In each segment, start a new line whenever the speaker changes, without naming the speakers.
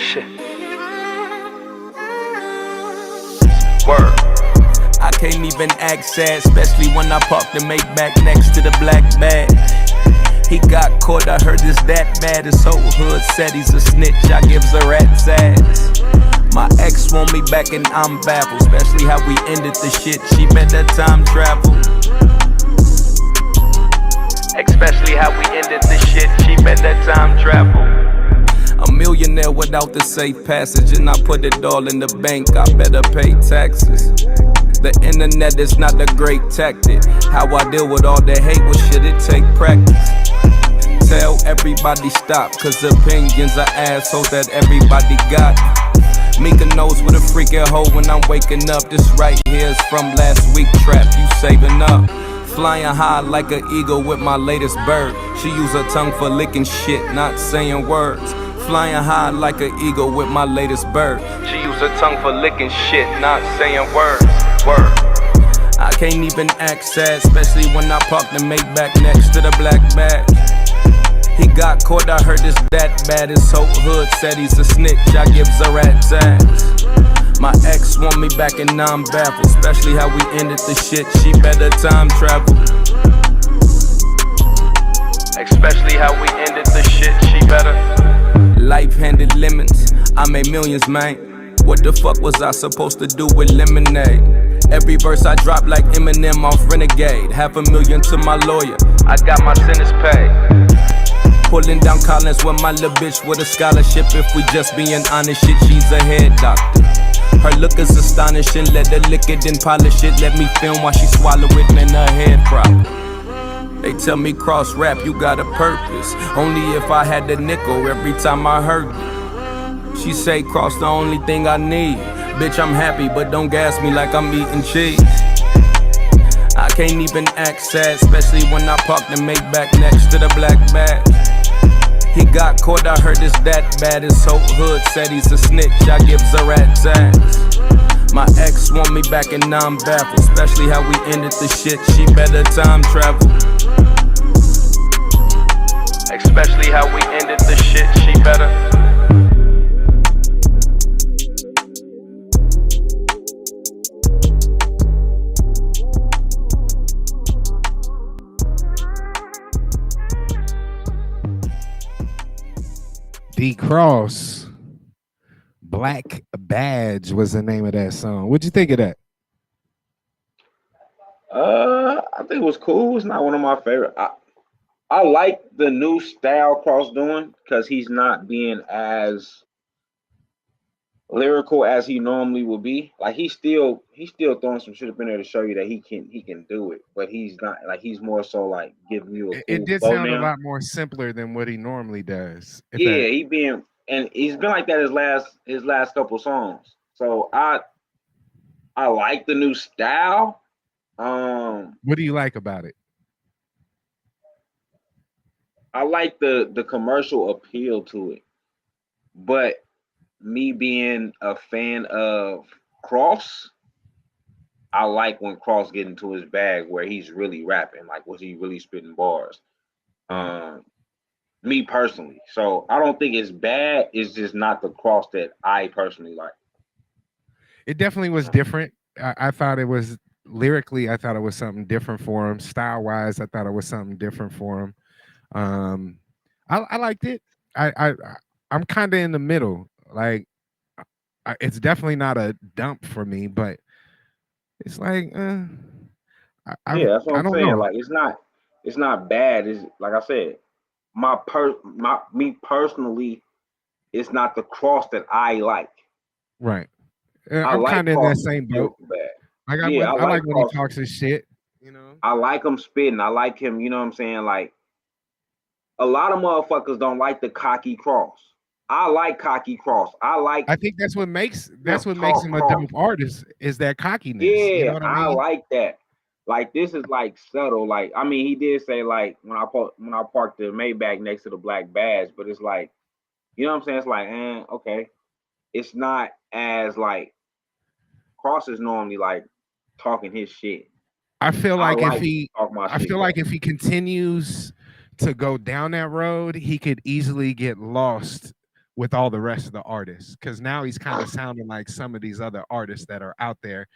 Shit. Word. I can't even act sad, especially when I park the Maybach next to the black bag. He got caught, I heard this that bad. His whole hood said he's a snitch, I gives a rat's ass. My ex want me back and I'm baffled, especially how we ended the shit. She bet that time travel. Especially how we ended the shit. She bet that time travel. A millionaire without the safe passage, and I put it all in the bank. I better pay taxes. The internet is not a great tactic. How I deal with all the hate, well shit, it take practice. Tell everybody stop, cause opinions are assholes that everybody got. Mika knows what a freaking hoe when I'm waking up. This right here is from last week trap, you saving up. Flying high like an eagle with my latest bird. She use her tongue for licking shit, not saying words. Flying high like an eagle with my latest bird. She use her tongue for licking shit, not saying words. Word. I can't even act sad, especially when I park the Maybach next to the black bag. He got caught, I heard this that bad. His whole hood said he's a snitch, I gives a rat's ass. My ex want me back and now I'm baffled, especially how we ended the shit. She better time travel. Especially how we ended the shit, she better. Life handed lemons, I made millions, man. What the fuck was I supposed to do with lemonade? Every verse I drop like Eminem off Renegade. $500,000 to my lawyer, I got my sentence paid. Pulling down Collins with my little bitch with a scholarship. If we just being honest, shit, she's a head doctor. Her look is astonishing, let her lick it and polish it. Let me film while she swallow it, man, her head problem. They tell me cross rap, you got a purpose. Only if I had the nickel every time I heard it. She say cross the only thing I need. Bitch, I'm happy, but don't gas me like I'm eating cheese. I can't even act sad, especially when I park the Maybach next to the black bag. He got caught, I heard this that bad. His whole hood said he's a snitch, I gives a rat's ass. My ex want me back and now I'm baffled, especially how we ended the shit. She better time travel. Especially how we ended the shit, she better.
D-Cross, Black Badge was the name of that song. What'd you think of that?
I think it was cool. It's not one of my favorite. I like the new style Cross doing because he's not being as lyrical as he normally would be. Like he's still throwing some shit up in there to show you that he can do it, but he's not like he's more so like giving you a
It
cool
did
flow
sound a
now.
lot more simpler than what he normally does.
Yeah, he's been like that his last couple songs. So I like the new style.
What do you like about it?
I like the commercial appeal to it, but me being a fan of Cross, I like when Cross get into his bag where he's really rapping, like was he really spitting bars. Um, Me personally, so I don't think it's bad. It's just not the Cross that I personally like.
It definitely was different. I thought it was lyrically, I thought it was something different for him. Style wise, I thought it was something different for him. Um, I liked it. I'm kind of in the middle. Like, it's definitely not a dump for me, but it's like,
Yeah, that's what
I
I'm
don't
saying.
know.
Like it's not bad. It's like I said, my me personally, it's not the Cross that I like.
Right.
I
I'm
like
kind of in that
Cross
same boat.
still bad.
Like
Yeah, I
I
like
like when he
Cross.
talks his shit. You know.
I like him spitting. I like him. You know what I'm saying? Like a lot of motherfuckers don't like the cocky Cross. I like cocky Cross. I like
I think
him
that's what makes
talk
him a
Cross.
dope artist is that cockiness. You know
Yeah,
what I
I
mean?
like that. Like this is like subtle. Like I mean, he did say like when I parked the Maybach next to the black badge, but it's like you know what I'm saying. It's like, okay, it's not as like Cross is normally like talking his shit.
I feel
I
like
like talk my shit though.
if he continues to go down that road, he could easily get lost with all the rest of the artists, because now he's kind of sounding like some of these other artists that are out there,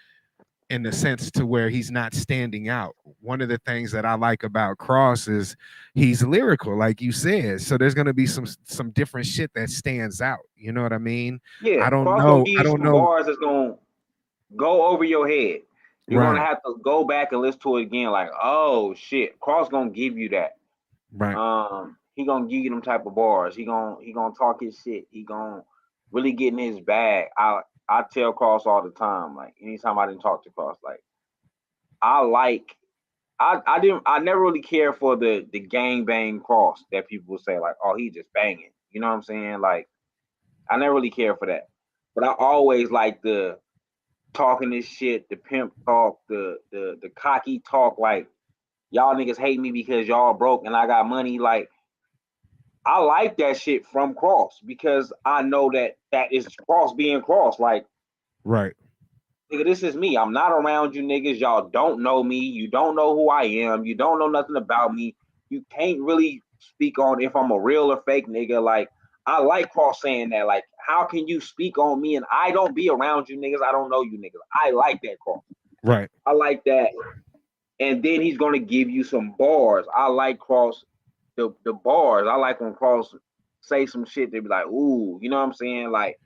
in the sense to where he's not standing out. One of the things that I like about Cross is he's lyrical, like you said. So there's gonna be some different shit that stands out. You know what I mean?
Yeah,
I don't
Cross gonna
know.
give
I
you
don't
some
know.
bars that's gonna go over your head. You're gonna
Right.
have to go back and listen to it again, like, oh shit, Cross gonna give you that.
Right.
He gonna give you them type of bars. He gonna talk his shit. He gonna really get in his bag. I tell Cross all the time, like anytime I didn't talk to Cross, like I never really cared for the gang bang Cross that people say, like, oh, he just banging. You know what I'm saying? Like, I never really cared for that. But I always like the talking this shit, the pimp talk, the cocky talk, like y'all niggas hate me because y'all broke and I got money. Like, I like that shit from Cross because I know that is Cross being Cross. Like,
Right.
nigga, this is me. I'm not around you niggas. Y'all don't know me. You don't know who I am. You don't know nothing about me. You can't really speak on if I'm a real or fake nigga. Like, I like Cross saying that. Like, how can you speak on me and I don't be around you niggas? I don't know you niggas. I like that, Cross.
Right.
I like that. And then he's gonna give you some bars. I like Cross the bars. I like when Cross say some shit they be like, ooh, you know what I'm saying? Like,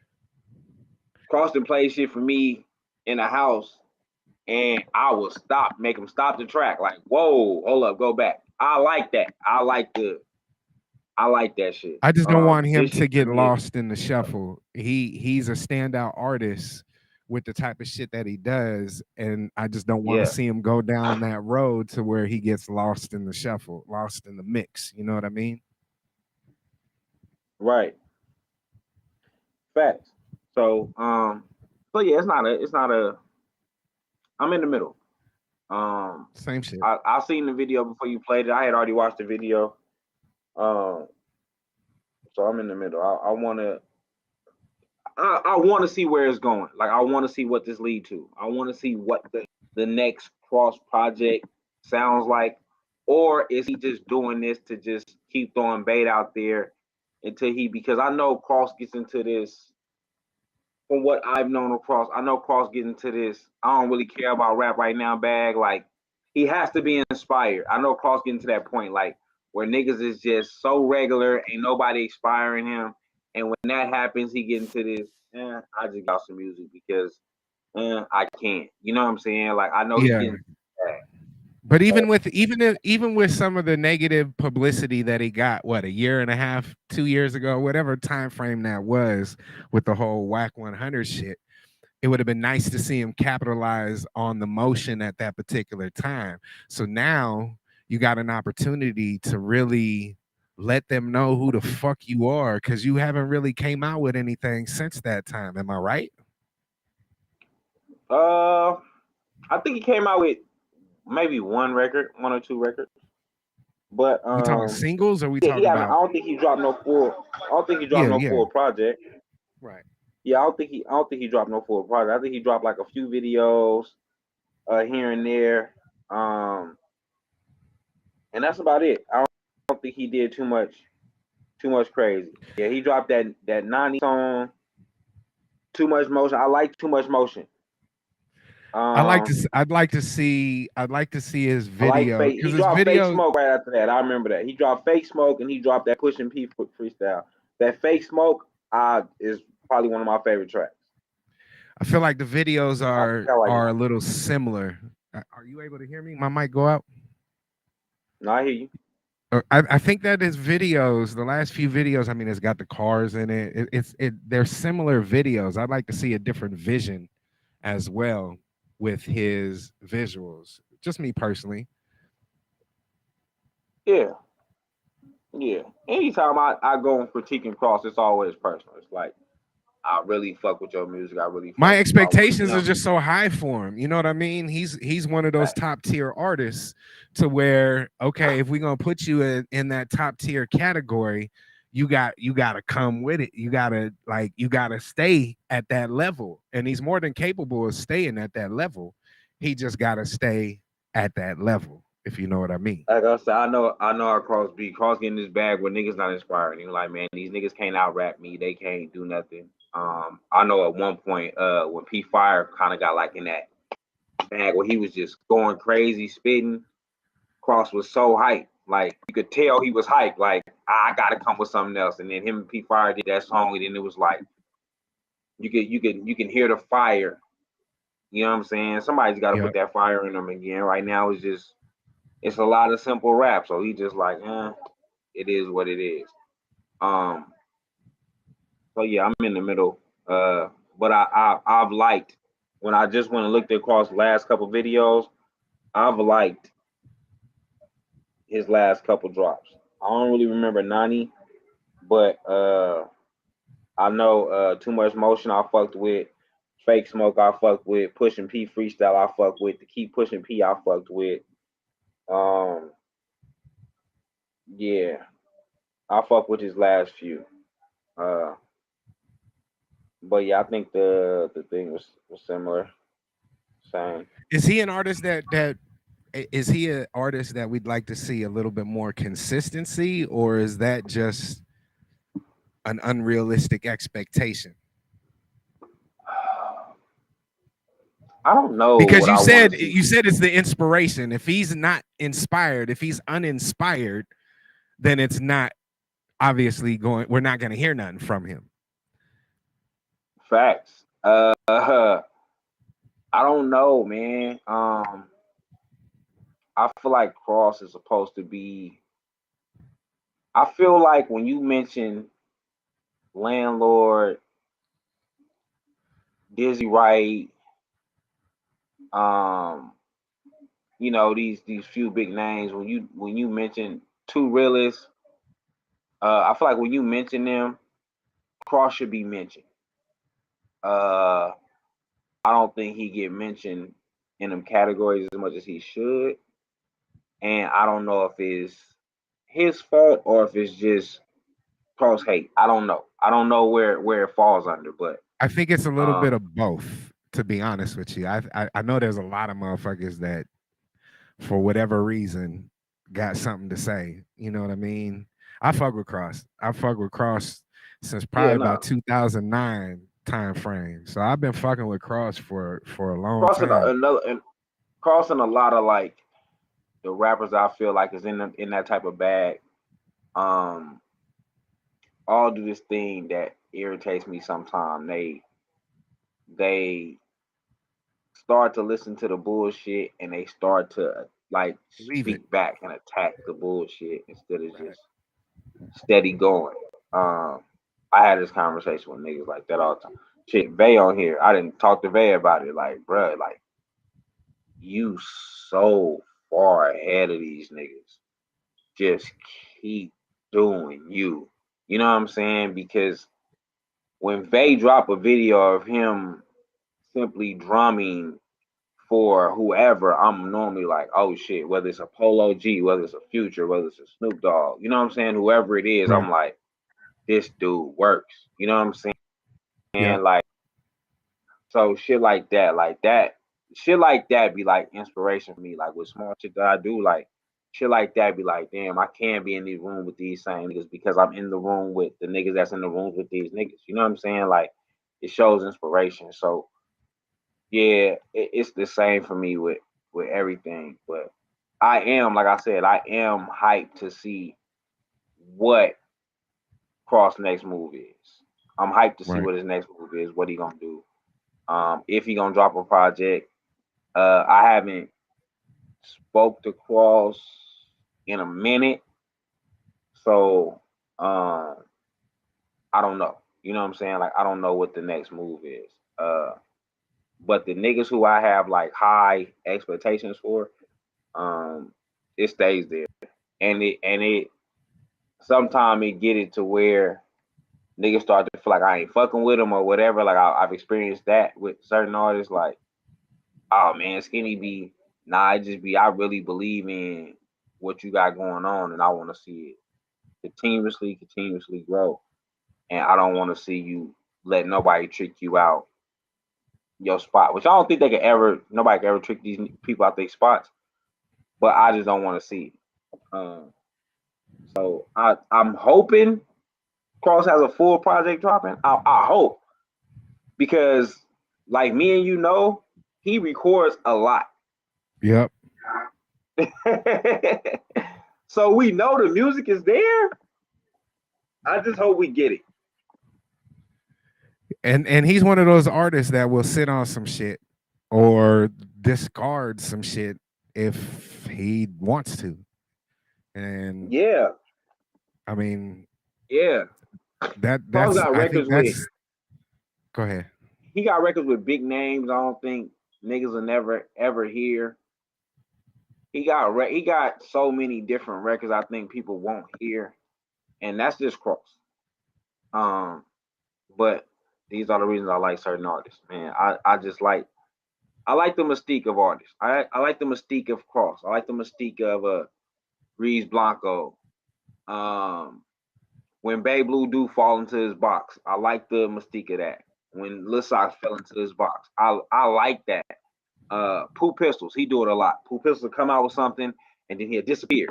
Cross done play shit for me in the house and I will make him stop the track. Like, whoa, hold up, go back. I like that. I like that shit.
I just don't want him
This
to
shit
get
to me,
lost in the shuffle. He's a standout artist with the type of shit that he does, and I just don't want to
yeah,
see him go down that road to where he gets lost in the shuffle, lost in the mix. You know what I mean?
right. Facts. So yeah, it's not a I'm in the middle.
Same shit.
I seen the video before you played it. I had already watched the video. Um, so I'm in the middle. I want to see where it's going. Like, I want to see what this lead to. I want to see what the next Cross project sounds like, or is he just doing this to just keep throwing bait out there until because I know Cross gets into this. From what I've known of Cross, I know Cross gets into this. I don't really care about rap right now, bag. Like, he has to be inspired. I know Cross getting to that point, like, where niggas is just so regular, ain't nobody inspiring him. And when that happens, he get into this, I just got some music because I can't. You know what I'm saying? Like, I know he
Yeah.
getting that.
But even with some of the negative publicity that he got, what, a year and a half, 2 years ago, whatever time frame that was, with the whole Whack 100 shit, it would have been nice to see him capitalize on the motion at that particular time. So now you got an opportunity to really let them know who the fuck you are, because you haven't really came out with anything since that time. Am I right?
I think he came out with maybe one or two records. But
We talking singles, or we
yeah,
talking
I
about?
don't think he dropped no full. I don't think he dropped
Yeah,
no
yeah,
full project.
right.
Yeah, I don't think he dropped no full project. I think he dropped like a few videos, here and there, and that's about it. I don't think he did too much crazy. Yeah, he dropped that 90 song, Too Much Motion. I like Too Much Motion.
I'd like to see his
I like
video,
Fake.
because
He
his
dropped Fake
video.
Smoke right after that. I remember that. He dropped Fake Smoke and he dropped that Push and P freestyle. That Fake Smoke is probably one of my favorite tracks.
I feel like the videos
like
are a little similar. Are you able to hear me? My mic go out?
No, I hear you.
I think that his videos, the last few videos, I mean, it's got the cars in it. They're similar videos. I'd like to see a different vision as well with his visuals. Just me personally.
Yeah. Yeah. Anytime I go and critiquing Cross, it's always personal. It's like, I really fuck with your music. I really fuck
My
with
expectations are just so high for him. You know what I mean? He's one of those
Right.
top tier artists, to where, okay, if we're gonna put you in that top tier category, you gotta come with it. You gotta stay at that level. And he's more than capable of staying at that level. He just gotta stay at that level. if you know what I mean.
Like I said, I know how Cross be. Cross getting this bag where niggas not inspiring. You're like, man, these niggas can't out rap me. They can't do nothing. I know at one point, when P Fire kind of got like in that bag where he was just going crazy, spitting. Cross was so hyped. Like you could tell he was hyped. Like I gotta come with something else. And then him and P Fire did that song, and then it was like you can hear the fire. You know what I'm saying? Somebody's got to put
Yep.
that fire in them again. Right now, it's a lot of simple rap. So he just like, it is what it is. So yeah, I'm in the middle. But I've liked when I just went and looked across the last couple videos. I've liked his last couple drops. I don't really remember Nani, but I know Too Much Motion I fucked with, Fake Smoke I fucked with, Pushing P Freestyle I fucked with, the Keep Pushing P I fucked with. Yeah, I fuck with his last few. But yeah, I think the thing was similar. Same.
Is he an artist that is he an artist that we'd like to see a little bit more consistency, or is that just an unrealistic expectation?
I don't know
Because
what I want to see.
you said it's the inspiration. If he's not inspired, if he's uninspired, then it's not obviously going. We're not going to hear nothing from him.
Facts. I don't know, man. I feel like Cross is supposed to be. I feel like when you mention Landlord, Dizzy Wright, you know, these few big names, when you mention Two Realists, I feel like when you mention them, Cross should be mentioned. I don't think he get mentioned in them categories as much as he should, and I don't know if it's his fault or if it's just Cross hate. I don't know. I don't know where it falls under, but
I think it's a little bit of both. To be honest with you, I know there's a lot of motherfuckers that, for whatever reason, got something to say. You know what I mean? I fuck with Cross. I fuck with Cross since probably about 2009 time frame. So I've been fucking with Cross for a long time.
Crossing a lot of like the rappers I feel like is in that type of bag. All do this thing that irritates me sometimes. They start to listen to the bullshit and they start to like speak back and attack the bullshit instead of just steady going. I had this conversation with niggas like that all the time. Shit, Vay on here. I didn't talk to Vay about it. Like, bruh, like you so far ahead of these niggas. Just keep doing you. You know what I'm saying? Because when Vay drop a video of him simply drumming for whoever, I'm normally like, oh shit, whether it's a Polo G, whether it's a Future, whether it's a Snoop Dogg, you know what I'm saying? Whoever it is, I'm like, this dude works. You know what I'm saying? And like, so shit like that be like inspiration for me. Like with small shit that I do, like shit like that be like, damn, I can't be in the room with these same niggas because I'm in the room with the niggas that's in the rooms with these niggas. You know what I'm saying? Like it shows inspiration. So yeah, it's the same for me with everything. But I am, like I said, I am hyped to see what Cross next move is. I'm hyped to see what his next move is, what he gonna do. If he gonna drop a project. I haven't spoke to Cross in a minute, so I don't know. You know what I'm saying? Like I don't know what the next move is. But the niggas who I have like high expectations for, it stays there, and it sometimes it get it to where niggas start to feel like I ain't fucking with them or whatever. Like I've experienced that with certain artists. Like, oh man, Skinny B, nah, it just be I really believe in what you got going on, and I want to see it continuously grow, and I don't want to see you let nobody trick you out your spot, which I don't think nobody can ever trick these people out their spots. but I just don't want to see it. So I'm hoping Cross has a full project dropping. I hope, because like me and you know, he records a lot.
Yep.
So we know the music is there. I just hope we get it.
And he's one of those artists that will sit on some shit or discard some shit if he wants to. And
Yeah,
I mean,
yeah.
that's
Cross got
I think
records
that's
with
go ahead.
he got records with big names. I don't think niggas will never ever hear. He got so many different records I think people won't hear, and that's just Cross. But these are the reasons I like certain artists, man. I just like the mystique of artists. I like the mystique of Cross. I like the mystique of Reese Blanco. When Babe Blue do fall into his box, I like the mystique of that. When Lil Sox fell into his box, I like that. Pooh Pistols, he do it a lot. Pooh Pistols will come out with something and then he'll disappear.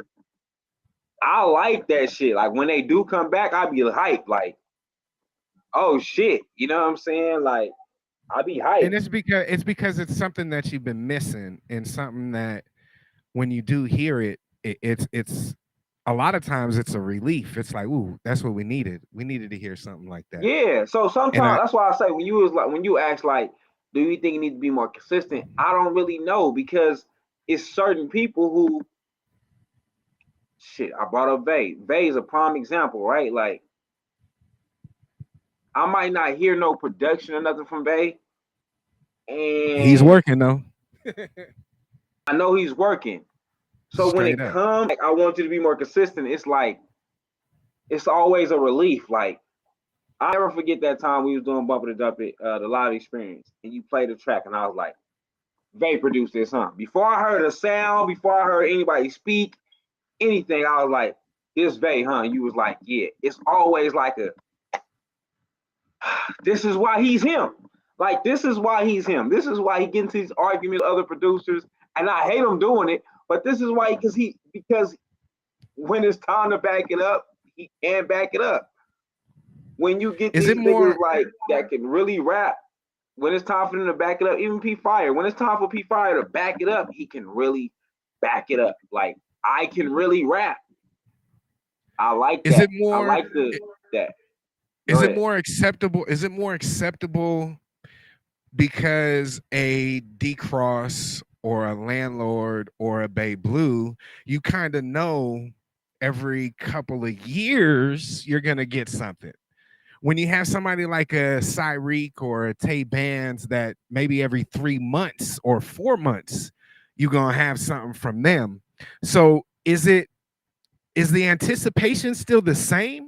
I like that shit. Like when they do come back, I be hyped. Like, oh shit, you know what I'm saying? Like, I be hyped.
And it's something that you've been missing, and something that when you do hear it, it's a lot of times it's a relief. It's like, ooh, that's what we needed. We needed to hear something like that.
Yeah. So sometimes that's why I say when you ask like, do you think it needs to be more consistent? I don't really know, because it's certain people who shit. I brought up Vay. Vay is a prime example, right? Like, I might not hear no production or nothing from Vay, and
he's working though.
I know he's working. So when it comes, like, I want you to be more consistent. It's like, it's always a relief. Like, I never forget that time we was doing Bump It or Dump It, the live experience, and you played the track, and I was like, Vay produced this, huh? Before I heard a sound, before I heard anybody speak, anything, I was like, this Vay, huh? You was like, yeah. It's always like this is why he's him. Like, this is why he's him. This is why he gets into these arguments with other producers, and I hate him doing it. But this is why, because when it's time to back it up, he can back it up. When you get these niggas like that can really rap, when it's time for them to back it up, even P Fire, when it's time for P Fire to back it up, he can really back it up. Like, I can really rap. I like that. I like that.
Is it more acceptable? Is it more acceptable because a D-Cross or a Landlord or a Babe Blue, you kind of know every couple of years you're gonna get something? When you have somebody like a Cyreek or a Tay Bands that maybe every 3 months or 4 months you're gonna have something from them. So is the anticipation still the same?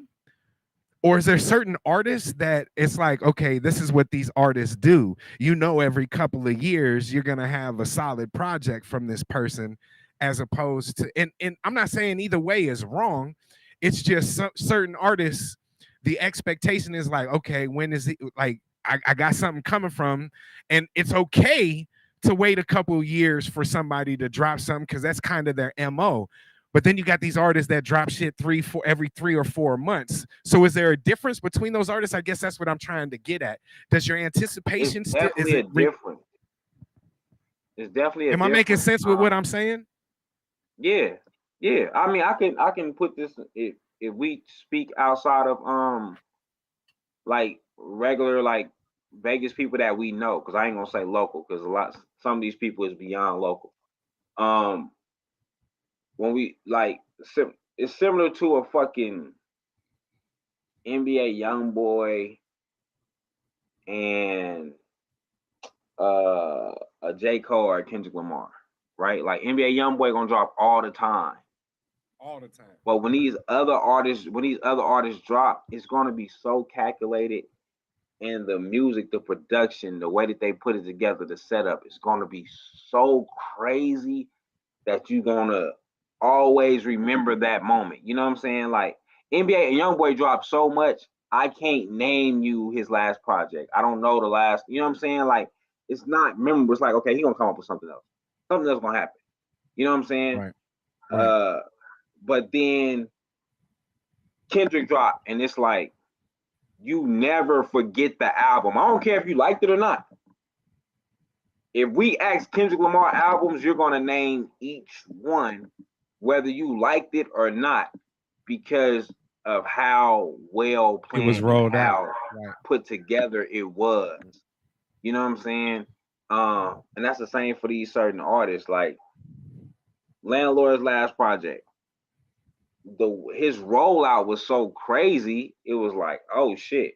Or is there certain artists that it's like, okay, this is what these artists do. You know, every couple of years, you're going to have a solid project from this person, as opposed to, and I'm not saying either way is wrong. It's just certain artists, the expectation is like, okay, when is it, like, I got something coming from, and it's okay to wait a couple of years for somebody to drop something because that's kind of their MO. But then you got these artists that drop shit every 3 or 4 months. So is there a difference between those artists? I guess that's what I'm trying to get at. Does your anticipation
still is it different? It's definitely a
Am I making sense with what I'm saying?
Yeah. Yeah. I mean, I can put this if we speak outside of like regular like Vegas people that we know, because I ain't gonna say local, because some of these people is beyond local. When we like, it's similar to a fucking NBA YoungBoy and a J. Cole or Kendrick Lamar, right? Like, NBA YoungBoy gonna drop all the time. But when these other artists drop, it's gonna be so calculated, and the music, the production, the way that they put it together, the setup, is gonna be so crazy that you're gonna always remember that moment. You know what I'm saying? Like, NBA and YoungBoy dropped so much, I can't name you his last project. I don't know the last. You know what I'm saying? Like, it's not memorable. It's like, okay, he gonna come up with something else. Something else gonna happen. You know what I'm saying?
Right. Right.
But then Kendrick dropped, and it's like you never forget the album. I don't care if you liked it or not. If we ask Kendrick Lamar albums, you're gonna name each one, whether you liked it or not, because of how well
It was
planned and
rolled out.
how
Right.
put together it was. You know what I'm saying? And that's the same for these certain artists, like Landlord's last project. His rollout was so crazy. It was like, oh shit.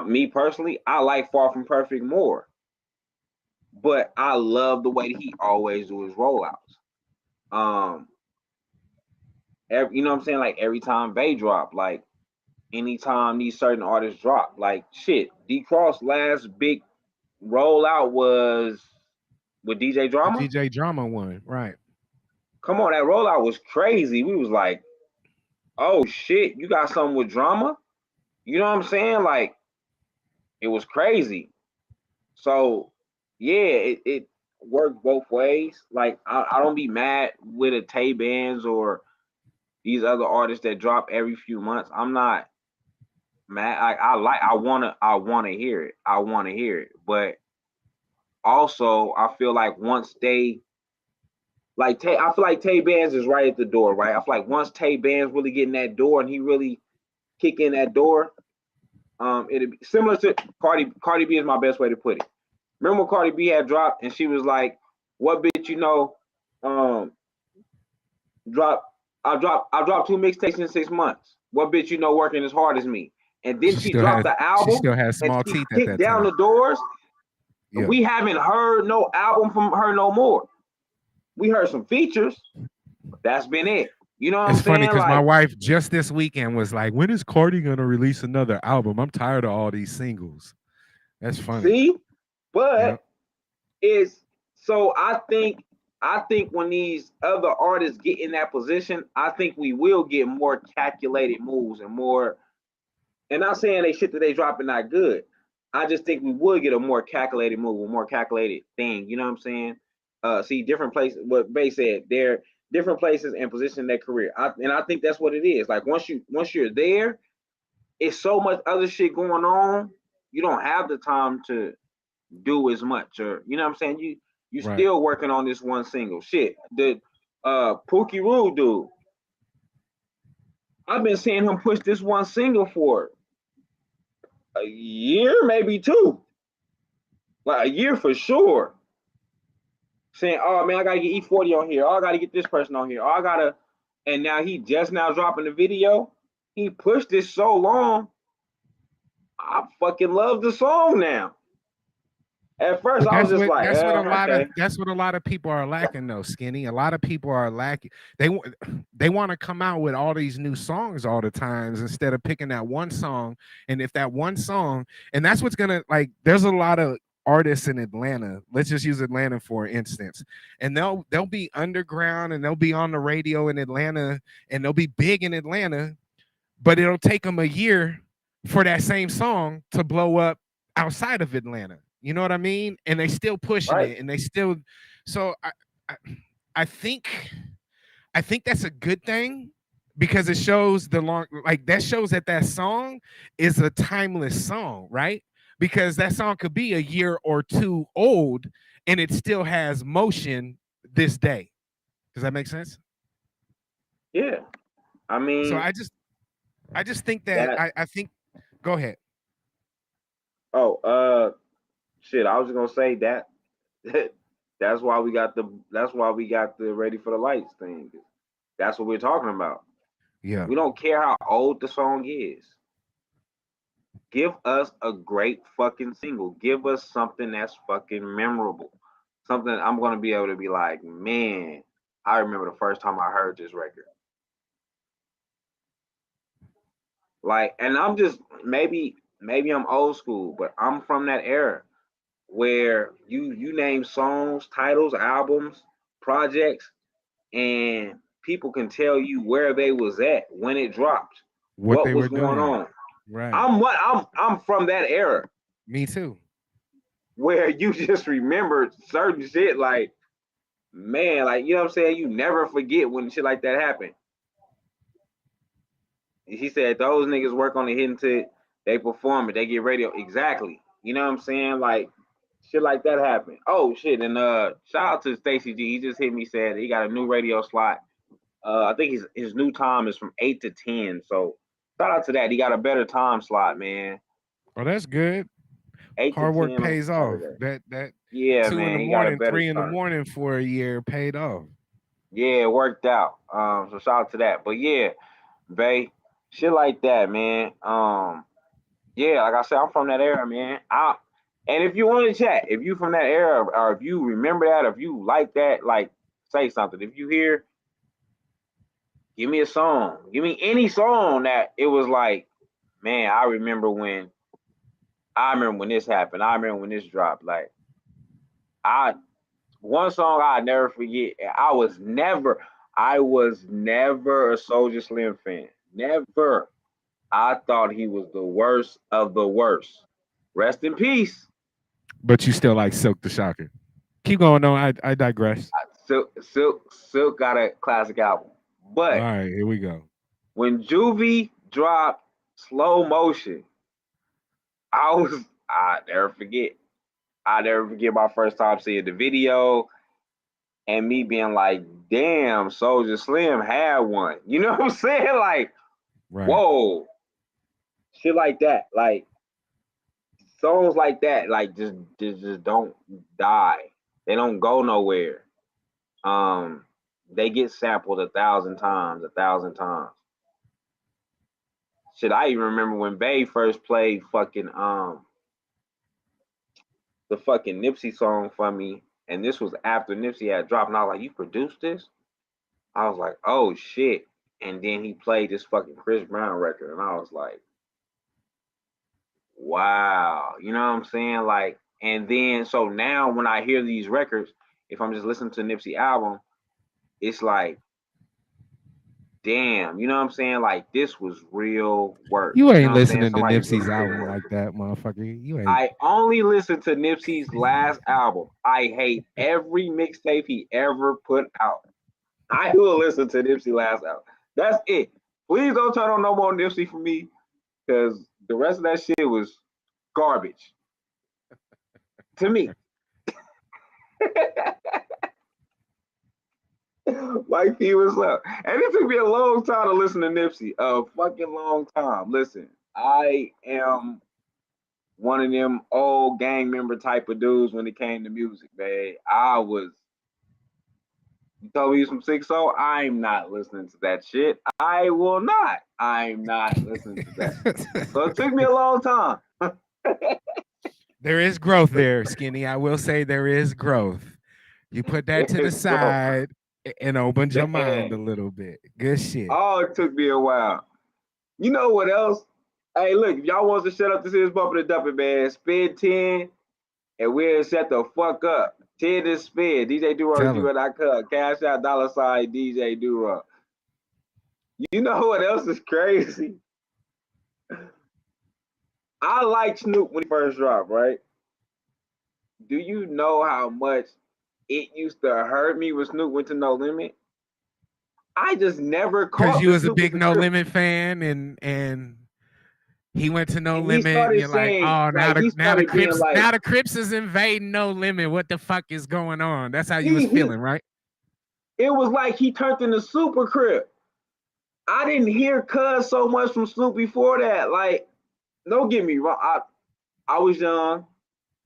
Me personally, I like Far From Perfect more, but I love the way that he always do his rollouts. You know what I'm saying? Like every time they drop, like anytime these certain artists drop, like shit. D Cross last big rollout was with DJ
The
Drama.
DJ Drama one, right?
Come on, that rollout was crazy. We was like, oh shit, you got something with Drama? You know what I'm saying? Like it was crazy. So yeah, it worked both ways. Like I don't be mad with a Tay Bands or these other artists that drop every few months. I'm not mad. I wanna hear it. I wanna hear it. But also I feel like once they like Tay, I feel like Tay Bands is right at the door, right? I feel like once Tay Bands really get in that door and he really kick in that door, it'd be similar to Cardi B is my best way to put it. Remember when Cardi B had dropped and she was like, "What bitch you know? I dropped 2 mixtapes in 6 months. What bitch you know working as hard as me?" And then she dropped the
She
album
still has
and
small
she
teeth at
kicked
that
down
time.
the doors.
Yeah.
We haven't heard no album from her no more. We heard some features, but that's been it. You know what
It's
I'm
funny
saying?
because my
Like,
wife just this weekend was like, "When is Cardi gonna release another album? I'm tired of all these singles." That's funny.
see,
Yeah.
but it's so I think when these other artists get in that position, I think we will get more calculated moves and more. And not saying they shit that they dropping not good. I just think we would get a more calculated move, a more calculated thing. You know what I'm saying? See different places. What Bay said, they're different places and position in their career. And I think that's what it is. Like once you're there, it's so much other shit going on. You don't have the time to do as much, or you know what I'm saying. You
Right.
still working on this one single. Shit, the Pookie Rule dude. I've been seeing him push this one single for a year, maybe two. Like a year for sure. Saying, oh man, I gotta get E40 on here. Oh, I gotta get this person on here. Oh, I gotta, and now he just now dropping the video. He pushed this so long. I fucking love the song now. At first,
But
I was just like, okay.
that's what a lot of people are lacking though, Skinny. A lot of people are lacking. They want to come out with all these new songs all the times instead of picking that one song. And if that one song, and that's what's gonna like. There's a lot of artists in Atlanta. Let's just use Atlanta for instance, and they'll be underground and they'll be on the radio in Atlanta and they'll be big in Atlanta, but it'll take them a year for that same song to blow up outside of Atlanta. You know what I mean? And they still pushing
Right.
it, and they still. So I, I think that's a good thing because it shows the long, like that shows that that song is a timeless song, right? Because that song could be a year or two old, and it still has motion this day. Does that make sense?
Yeah. I mean,
So I just think that
that.
I think. Go ahead.
Oh, shit. I was just gonna say that. That's why we got the Ready for the Lights thing. That's what we're talking about.
Yeah.
We don't care how old the song is. Give us a great fucking single. Give us something that's fucking memorable. Something I'm gonna be able to be like, man, I remember the first time I heard this record. Like, and I'm just maybe I'm old school, but I'm from that era where you name songs, titles, albums, projects, and people can tell you where they was at when it dropped,
What
what
they
was
were
going
doing.
on.
Right.
I'm from that era
Me too.
where you just remembered certain shit like, man, like you know what I'm saying. You never forget when shit like that happen. He said those niggas work on the hidden tip, they perform it, they get radio exactly. You know what I'm saying? Like shit like that happen. Oh shit, and shout out to Stacy G. He just hit me said he got a new radio slot. I think his new time is from 8 to 10. So shout out to that. He got a better time slot, man.
Oh, that's good.
8 to
Hard work
10 on
pays off.
Saturday.
That
Yeah,
2 in the
man, he got a
morning,
better
3 in the
start.
morning for a year paid off.
Yeah, it worked out. So shout out to that. But yeah, Bay, shit like that, man. Yeah, like I said, I'm from that era, man. And if you want to chat, if you from that era, or if you remember that, or if you like that, like say something. If you hear, give me a song. Give me any song that it was like, man, I remember when this happened. I remember when this dropped. Like one song I never forget. I was never a Soulja Slim fan. Never. I thought he was the worst of the worst. Rest in peace.
But you still like Silk the Shocker. Keep going on. I digress.
Silk got a classic album. But
all right, here we go.
When Juvie dropped Slow Motion, I never forget. I never forget my first time seeing the video and me being like, damn, Soulja Slim had one. You know what I'm saying? Like, right. Whoa. Shit like that. Like, songs like that, like, just don't die. They don't go nowhere. They get sampled 1,000 times. Shit, I even remember when Bay first played fucking the fucking Nipsey song for me, and this was after Nipsey had dropped, and I was like, "You produced this?" I was like, "Oh shit!" And then he played this fucking Chris Brown record, and I was like, "Wow," you know what I'm saying? Like, and then so now when I hear these records, if I'm just listening to Nipsey album, it's like, damn, you know what I'm saying? Like this was real work.
You ain't listening to Nipsey's album like that, motherfucker. You ain't.
I only listen to Nipsey's last album. I hate every mixtape he ever put out. I will listen to Nipsey last album. That's it. Please don't turn on no more Nipsey for me, because the rest of that shit was garbage to me. Like he was up. And it took me a long time to listen to Nipsey. A fucking long time. Listen, I am one of them old gang member type of dudes when it came to music, man. You told me some 6-0, I'm not listening to that shit. I will not. I'm not listening to that. So it took me a long time.
There is growth there, Skinny. I will say there is growth. You put that to the side and opened your mind a little bit. Good shit.
Oh, it took me a while. You know what else? Hey, look, if y'all want to shut up, this is Bumping and Dumping, man. Spin 10, and we'll shut the fuck up. 10 is spin. DJ Duro, you and I cut. Cash out $sign DJ Duro. You know what else is crazy? I like Snoop when he first dropped, right? Do you know how much it used to hurt me when Snoop went to No Limit? I just never caught.
Because you was a big No Limit fan, and he went to No Limit. And you're
saying,
like, oh, now the Crips is invading No Limit. What the fuck is going on? That's how you was feeling, right?
It was like he turned into Super Crip. I didn't hear Cuz so much from Snoop before that. Like, don't get me wrong. I was young.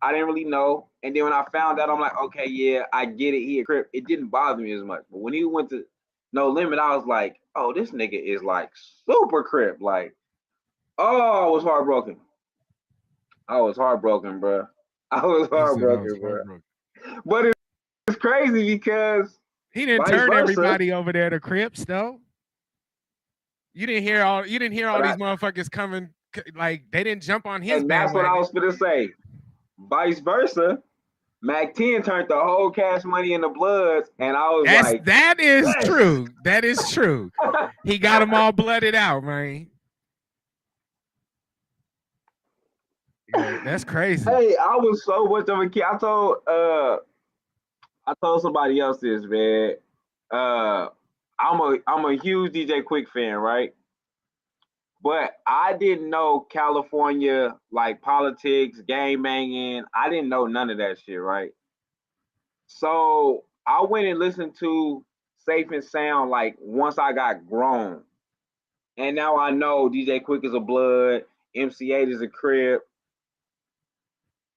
I didn't really know. And then when I found out, I'm like, okay, yeah, I get it. He a Crip. It didn't bother me as much. But when he went to No Limit, I was like, oh, this nigga is like Super Crip. Like, oh, I was heartbroken. I was heartbroken, bro. But it's crazy because
he didn't turn everybody over there to Crips, though. You didn't hear all these motherfuckers coming, like they didn't jump on his.
And that's what I was gonna say. Vice versa, Mac 10 turned the whole Cash Money into Bloods, and I was like,
that is true. That is true. He got them all blooded out, man. Yeah, that's crazy.
Hey, I was so much of a kid. I told I told somebody else this, man. I'm a huge DJ Quick fan, right? But I didn't know California like politics, gang banging. I didn't know none of that shit, right? So I went and listened to Safe and Sound like once I got grown. And now I know DJ Quick is a blood, MC8 is a crib.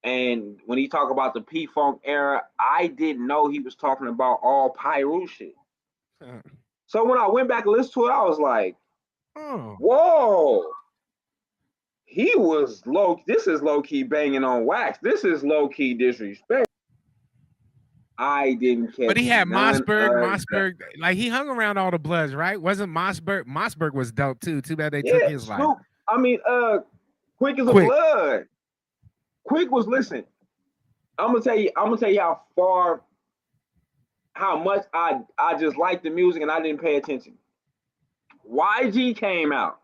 And when he talk about the P-Funk era, I didn't know he was talking about all Pyru shit. So when I went back and listened to it, I was like, whoa. He was low. This is low key banging on wax. This is low key disrespect. I didn't catch.
But he had Mossberg, like he hung around all the Bloods, right? Wasn't Mossberg? Mossberg was dope too. Too bad they took his life.
I mean, Quick is a blood. Quick was listen. I'm gonna tell you how much I just liked the music and I didn't pay attention. YG came out,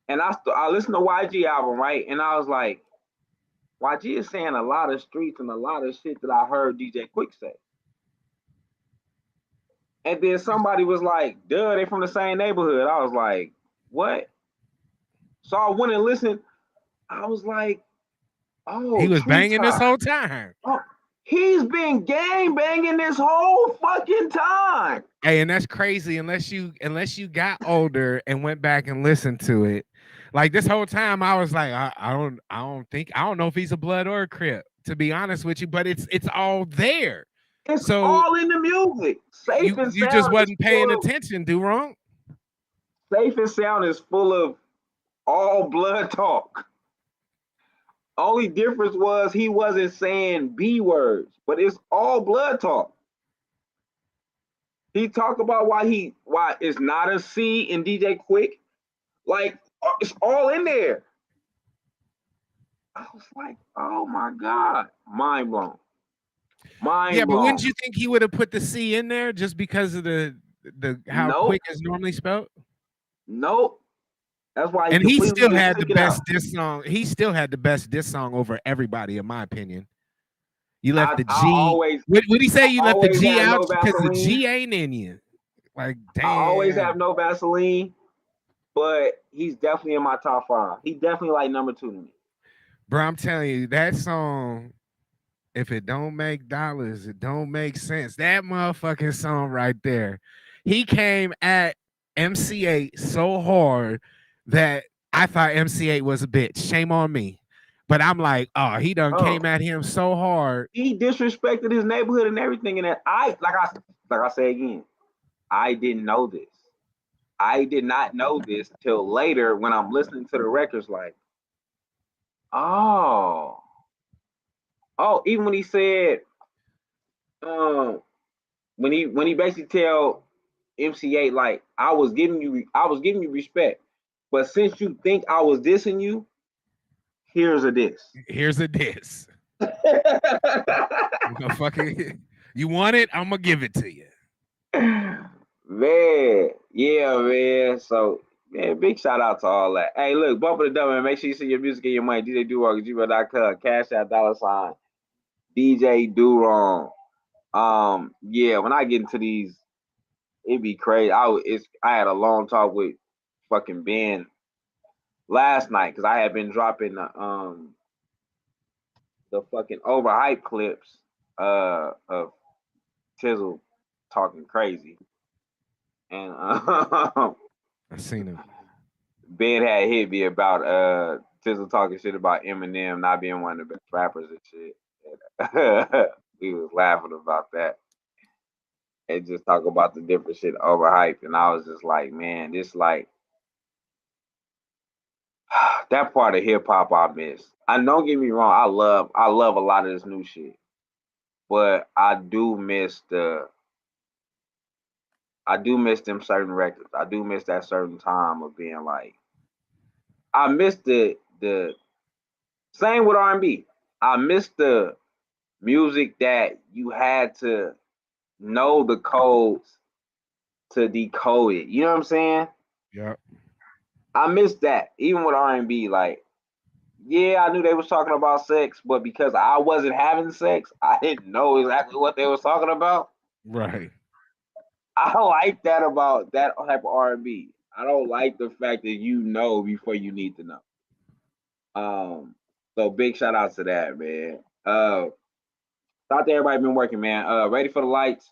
and I listened to YG album, right? And I was like, YG is saying a lot of streets and a lot of shit that I heard DJ Quick say. And then somebody was like, duh, they from the same neighborhood. I was like, what? So I went and listened. I was like, oh,
he was banging this whole time.
Oh, he's been gang banging this whole fucking time.
Hey, and that's crazy unless you got older and went back and listened to it. Like this whole time, I was like, I don't know if he's a blood or a crip, to be honest with you, but it's all there.
It's all in the music. Safe and Sound.
You just wasn't paying attention, do wrong.
Safe and Sound is full of all blood talk. Only difference was he wasn't saying B words, but it's all blood talk. He talked about why it's not a C in DJ Quick. Like, it's all in there. I was like, oh my God. Mind blown.
But wouldn't you think he would have put the C in there just because of the how Quick is normally spelled?
Nope. That's why.
And he still had the best diss song. He still had the best diss song over everybody, in my opinion. You left the G. What did he say? You left the G out because the G ain't in you. Like, damn.
I always have no Vaseline, but he's definitely in my top 5. He definitely like number 2 to me.
Bro, I'm telling you, that song, if it don't make dollars, it don't make sense. That motherfucking song right there. He came at MC8 so hard that I thought MC8 was a bitch. Shame on me. But I'm like, oh, he done came at him so hard.
He disrespected his neighborhood and everything. And like I say again, I didn't know this. I did not know this till later when I'm listening to the records. Like, oh, even when he said, when he basically tell MC8 like, I was giving you respect, but since you think I was dissing you, here's a diss.
Here's a diss. You want it? I'm gonna give it to you.
Man, yeah, man. So, man, big shout out to all that. Hey, look, Bump of the Dumb, man. Make sure you send your music and your money. DJ Durong, gmail.com, Cash App, $ DJ Durong. Yeah, when I get into these, it'd be crazy. I had a long talk with fucking Ben last night because I had been dropping the fucking overhyped clips of Tizzle talking crazy. And
I seen him.
Ben had hit me about Tizzle talking shit about Eminem not being one of the best rappers and shit. And we was laughing about that. And just talk about the different shit overhyped. And I was just like, man, this like that part of hip hop I miss. And don't get me wrong, I love a lot of this new shit. But I do miss them certain records. I do miss that certain time of being like, I miss the same with R&B. I miss the music that you had to know the codes to decode it. You know what I'm saying?
Yeah.
I miss that. Even with R&B, like Yeah, I knew they was talking about sex, but because I wasn't having sex, I didn't know exactly what they was talking about.
Right.
I like that about that type of R&B. I don't like the fact that you know before you need to know. So big shout out to that, man. Thought that everybody been working, man. Ready for the lights.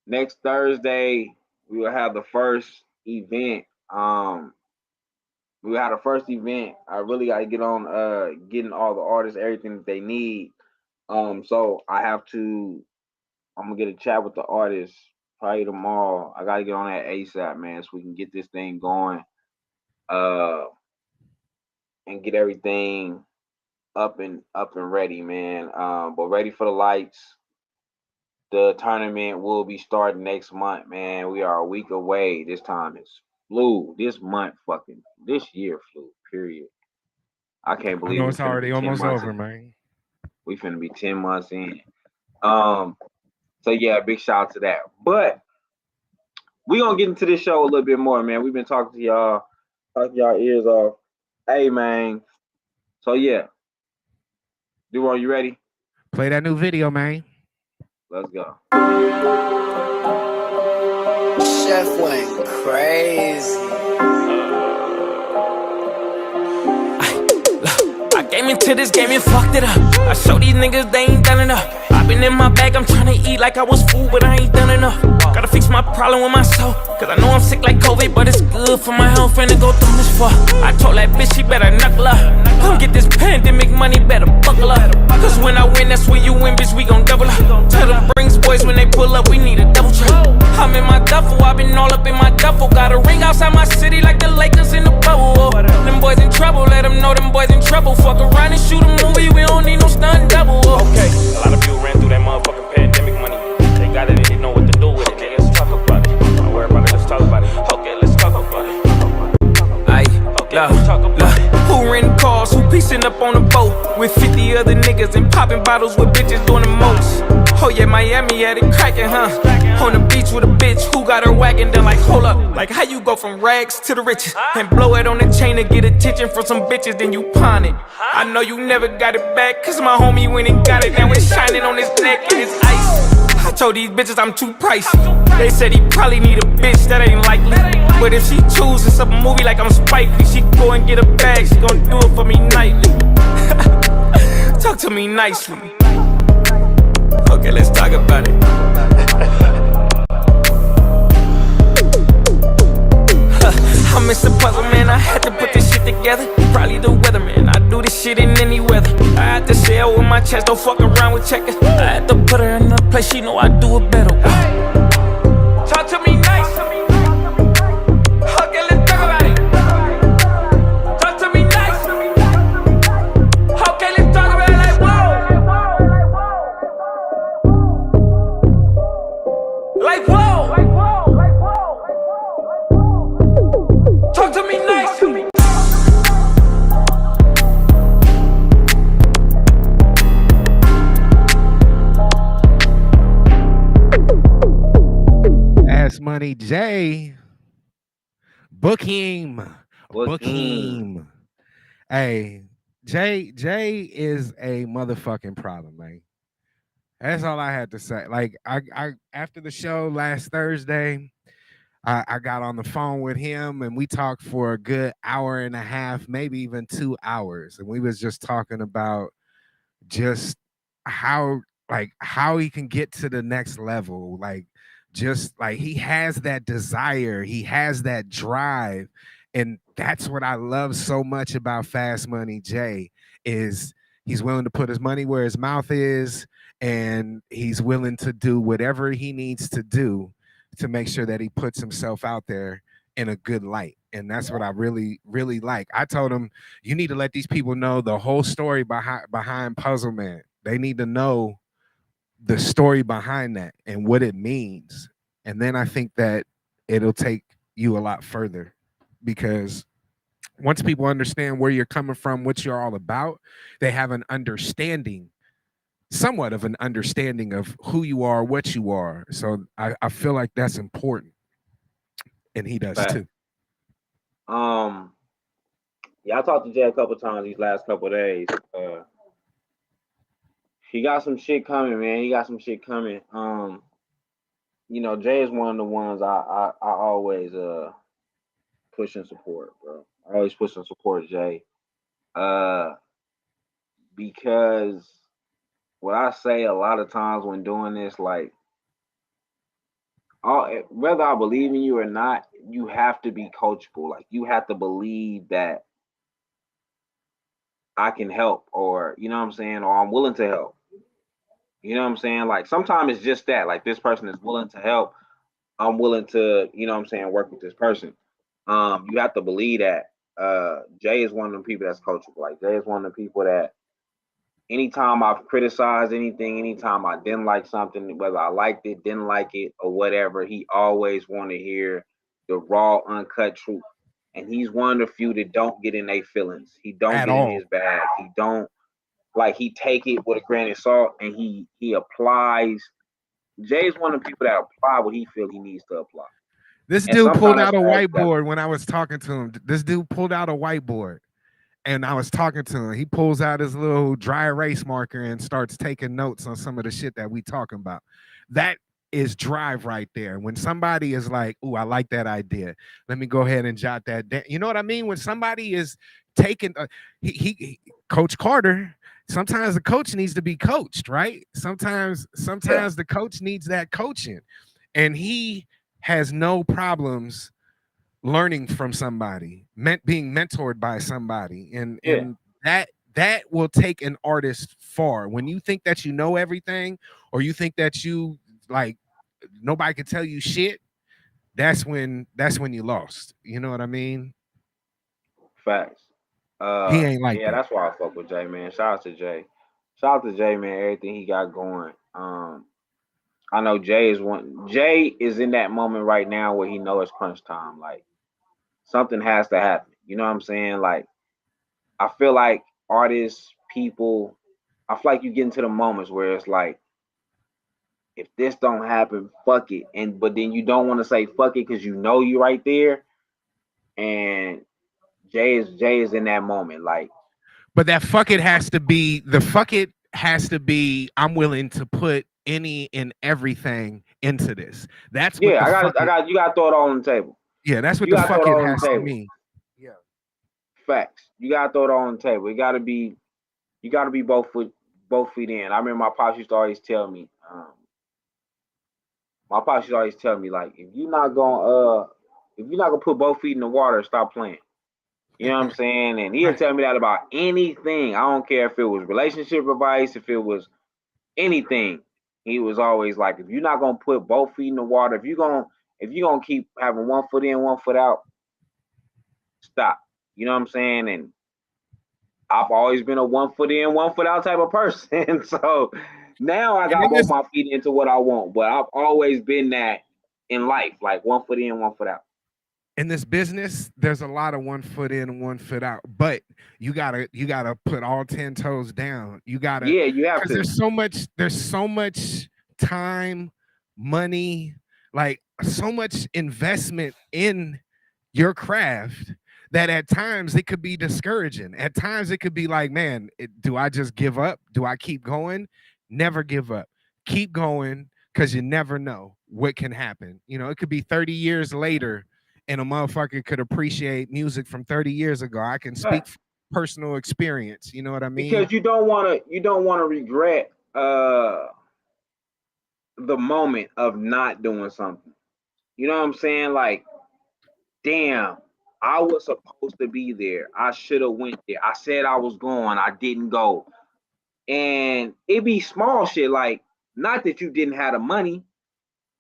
Next Thursday, we will have the first event. We had a first event. I really got to get on getting all the artists everything that they need. So I'm gonna get a chat with the artists probably tomorrow. I gotta get on that ASAP, man, so we can get this thing going. Uh, and get everything up and ready, man. But ready for the lights. The tournament will be starting next month, man. We are a week away. This time is flew. This year flew. Period. I can't
I
believe
know
we
it's
finna
already
be 10
almost
months
over,
in.
man.
We finna be 10 months in. Um, so yeah, big shout out to that. But we gonna get into this show a little bit more, man. We've been talking y'all ears off. Hey, man. So yeah, Duron, you ready?
Play that new video, man.
Let's go.
Chef went crazy.
I came into this game and fucked it up. I show these niggas they ain't done enough. I been in my bag, I'm tryna eat like I was food, but I ain't done enough. Gotta fix my problem with my soul, cause I know I'm sick like COVID, but it's good for my health and to go through this far. I told that bitch she better knuckle up. Come get this pandemic money, better buckle up. Cause when I win, that's when you win, bitch, we gon' double up. Tell them Brings boys when they pull up, we need a double check. I'm in my duffel, I been all up in my duffel. Got a ring outside my city like the Lakers in the bubble. Them boys in trouble, let them know them boys in trouble. Fuck around and shoot a movie, we don't need no stunt double. Okay, a lot of people ran through that motherfucking pandemic money. They got it, they didn't know what to do with it. Okay, let's talk about it. Don't worry about it, let's talk about it. Okay, let's talk about it. Let's talk about it. Who renting cars, who piecing up on a boat with 50 other niggas and popping bottles with bitches doing the most. Oh yeah, Miami had it cracking, huh? On the beach with a bitch who got her wagging. Then like, hold up, like how you go from rags to the riches and blow it on the chain to get attention from some bitches, then you pawn it. I know you never got it back, cause my homie went and got it. Now it's shining on his neck and it's ice. I told these bitches I'm too pricey. They said he probably need a bitch, that ain't likely. But if she chooses a movie like I'm Spike Lee, she go and get a bag, she gon' do it for me nightly. Talk to me nicely. Okay, let's talk about it. I missed the puzzle, man, I had to put this shit together. Probably the weather, man, I do this shit in any weather. I had to say it with my chest, don't fuck around with checkers. I had to put her in a place, she know I do it better. Talk to me nice. Okay, let's talk about it. Talk to me nice. Okay, let's talk about it like whoa. Like whoa. Talk to me nice.
Ass Money J. Book him. Book him. Hey, Jay is a motherfucking problem, man. That's all I had to say. Like, I after the show last Thursday, I got on the phone with him and we talked for a good hour and a half, maybe even 2 hours. And we was just talking about just how he can get to the next level. Like, just like he has that desire, he has that drive. And that's what I love so much about Fast Money J is he's willing to put his money where his mouth is, and he's willing to do whatever he needs to do to make sure that he puts himself out there in a good light. And that's what I really, really like. I told him, you need to let these people know the whole story behind Puzzle Man. They need to know the story behind that and what it means. And then I think that it'll take you a lot further, because once people understand where you're coming from, what you're all about, they have an understanding, somewhat of an understanding of who you are, what you are. So I feel like that's important. And he does too.
Yeah, I talked to Jay a couple times these last couple of days. He got some shit coming, man. He got some shit coming. Jay is one of the ones I always push and support, bro. I always push and support Jay. Uh, because what I say a lot of times when doing this, like, whether I believe in you or not, you have to be coachable. Like, you have to believe that I can help, or you know what I'm saying, or I'm willing to help. You know what I'm saying? Like, sometimes it's just that, like, this person is willing to help. I'm willing to, you know what I'm saying, work with this person. You have to believe that. Jay is one of the people that's coachable. Like, Jay is one of the people that anytime I've criticized anything, anytime I didn't like something, whether I liked it, didn't like it, or whatever, he always want to hear the raw, uncut truth. And he's one of the few that don't get in their feelings. He don't
At
get in
all.
his bag. He don't, like, he take it with a grain of salt, and he applies. Jay's one of the people that apply what he feel he needs to apply.
This
And
dude pulled
sometimes
out a
that's
whiteboard when I was talking to him. This dude pulled out a whiteboard and I was talking to him. He pulls out his little dry erase marker and starts taking notes on some of the shit that we talking about. That is drive right there. When somebody is like, "Ooh, I like that idea. Let me go ahead and jot that down." You know what I mean? When somebody is taking, he Coach Carter. Sometimes the coach needs to be coached, right? Sometimes the coach needs that coaching, and he has no problems learning from somebody, being mentored by somebody, and that will take an artist far. When you think that you know everything, or you think that you like nobody can tell you shit, that's when you lost. You know what I mean?
facts.
He ain't like
Yeah,
that.
that's why I fuck with Jay, man. Shout out to Jay. Shout out to Jay, man. Everything he got going. I know Jay is one. Jay is in that moment right now where he know it's crunch time. Like, something has to happen. You know what I'm saying? Like, I feel like artists, people, I feel like you get into the moments where it's like, if this don't happen, fuck it. And but then you don't want to say fuck it because you know you right there. And Jay is in that moment. Like,
But that fuck it has to be the fuck it has to be. I'm willing to put any and everything into this. That's what
yeah,
the
I
fuck
got
it.
you got to throw it all on the table.
Yeah, that's what
You
the
got to throw
fuck
it
it
all on
has
the
to
table.
mean. Yeah.
Facts. You got to throw it all on the table. It got to be. You got to be both feet in. I remember my pops used to always tell me. My pops used to always tell me, like, if you're not gonna put both feet in the water, stop playing. You know what I'm saying? And he'll
Right.
tell me that about anything. I don't care if it was relationship advice, if it was anything. He was always like, if you're not gonna put both feet in the water, if you're gonna keep having one foot in, one foot out, stop. You know what I'm saying? And I've always been a one foot in, one foot out type of person. So now I
And
got
in
both
this
my feet into what I want. But I've always been that in life, like one foot in, one foot out.
business, there's a lot of 1 foot in, 1 foot out. But you gotta put all 10 toes down. You gotta
Yeah, you have
because
to.
there's so much time, money, like so much investment in your craft that at times it could be discouraging. At times it could be like, man, do I just give up? Do I keep going? Never give up. Keep going because you never know what can happen. You know, it could be 30 years later and a motherfucker could appreciate music from 30 years ago. I can
Right.
speak from personal experience. You know what I mean?
Because you don't wanna regret the moment of not doing something. You know what I'm saying? Like, damn, I was supposed to be there. I should have went there. I said I was going, I didn't go. And it be small shit, like, not that you didn't have the money,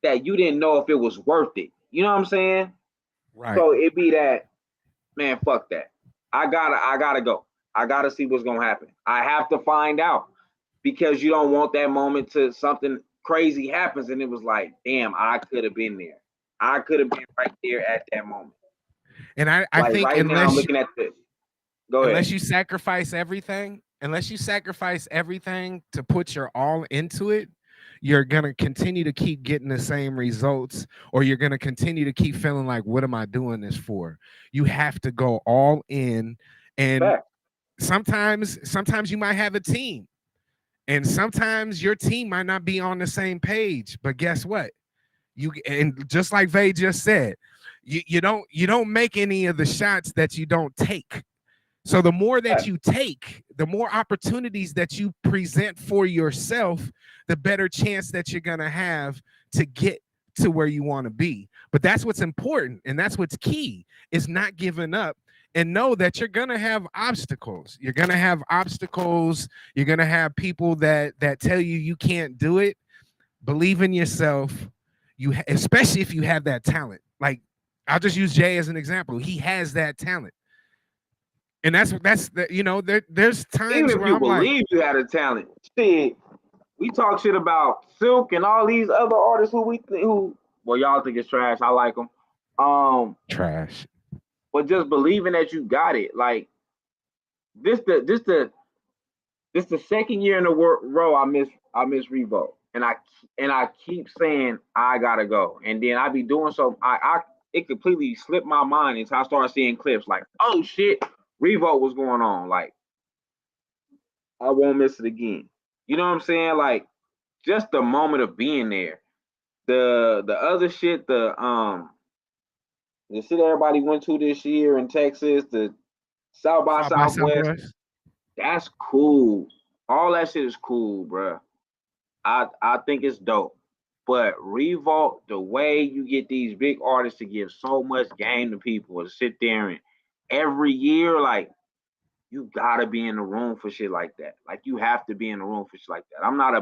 that you didn't know if it was worth it. You know what I'm saying?
Right.
So it be that, man, fuck that. I gotta go. I gotta see what's gonna happen. I have to find out, because you don't want that moment to something crazy happens and it was like, damn, I could have been there. I could have been right there at that moment.
And I
Like,
think
right now, I'm looking at this. Go ahead.
unless you sacrifice everything to put your all into it, you're gonna continue to keep getting the same results, or you're gonna continue to keep feeling like, what am I doing this for? You have to go all in And
Fact.
sometimes you might have a team, and sometimes your team might not be on the same page. But guess what? And just like Vay just said, you don't make any of the shots that you don't take. So the more that you take, the more opportunities that you present for yourself, the better chance that you're gonna have to get to where you want to be. But that's what's important, and that's what's key, is not giving up, and know that you're gonna have obstacles. You're gonna have obstacles. You're gonna have people that tell you you can't do it. Believe in yourself. Especially if you have that talent. Like, I'll just use Jay as an example. He has that talent. And that's the, there's times
Even if
where
you
I'm like,
believe you had a talent, shit, we talk shit about Silk and all these other artists who well, y'all think it's trash. I like them.
Trash.
But just believing that you got it, like this the second year in a row I miss Revo, and I keep saying I gotta go, and then I be doing so it completely slipped my mind until I started seeing clips like, oh shit, Revo was going on, like I won't miss it again. You know what I'm saying? Like just the moment of being there. The other shit, the shit everybody went to this year in Texas, the South by Southwest. That's cool. All that shit is cool, bro. I think it's dope. But Revolt, the way you get these big artists to give so much game to people to sit there and every year, like you gotta be in the room for shit like that. Like you have to be in the room for shit like that. I'm not a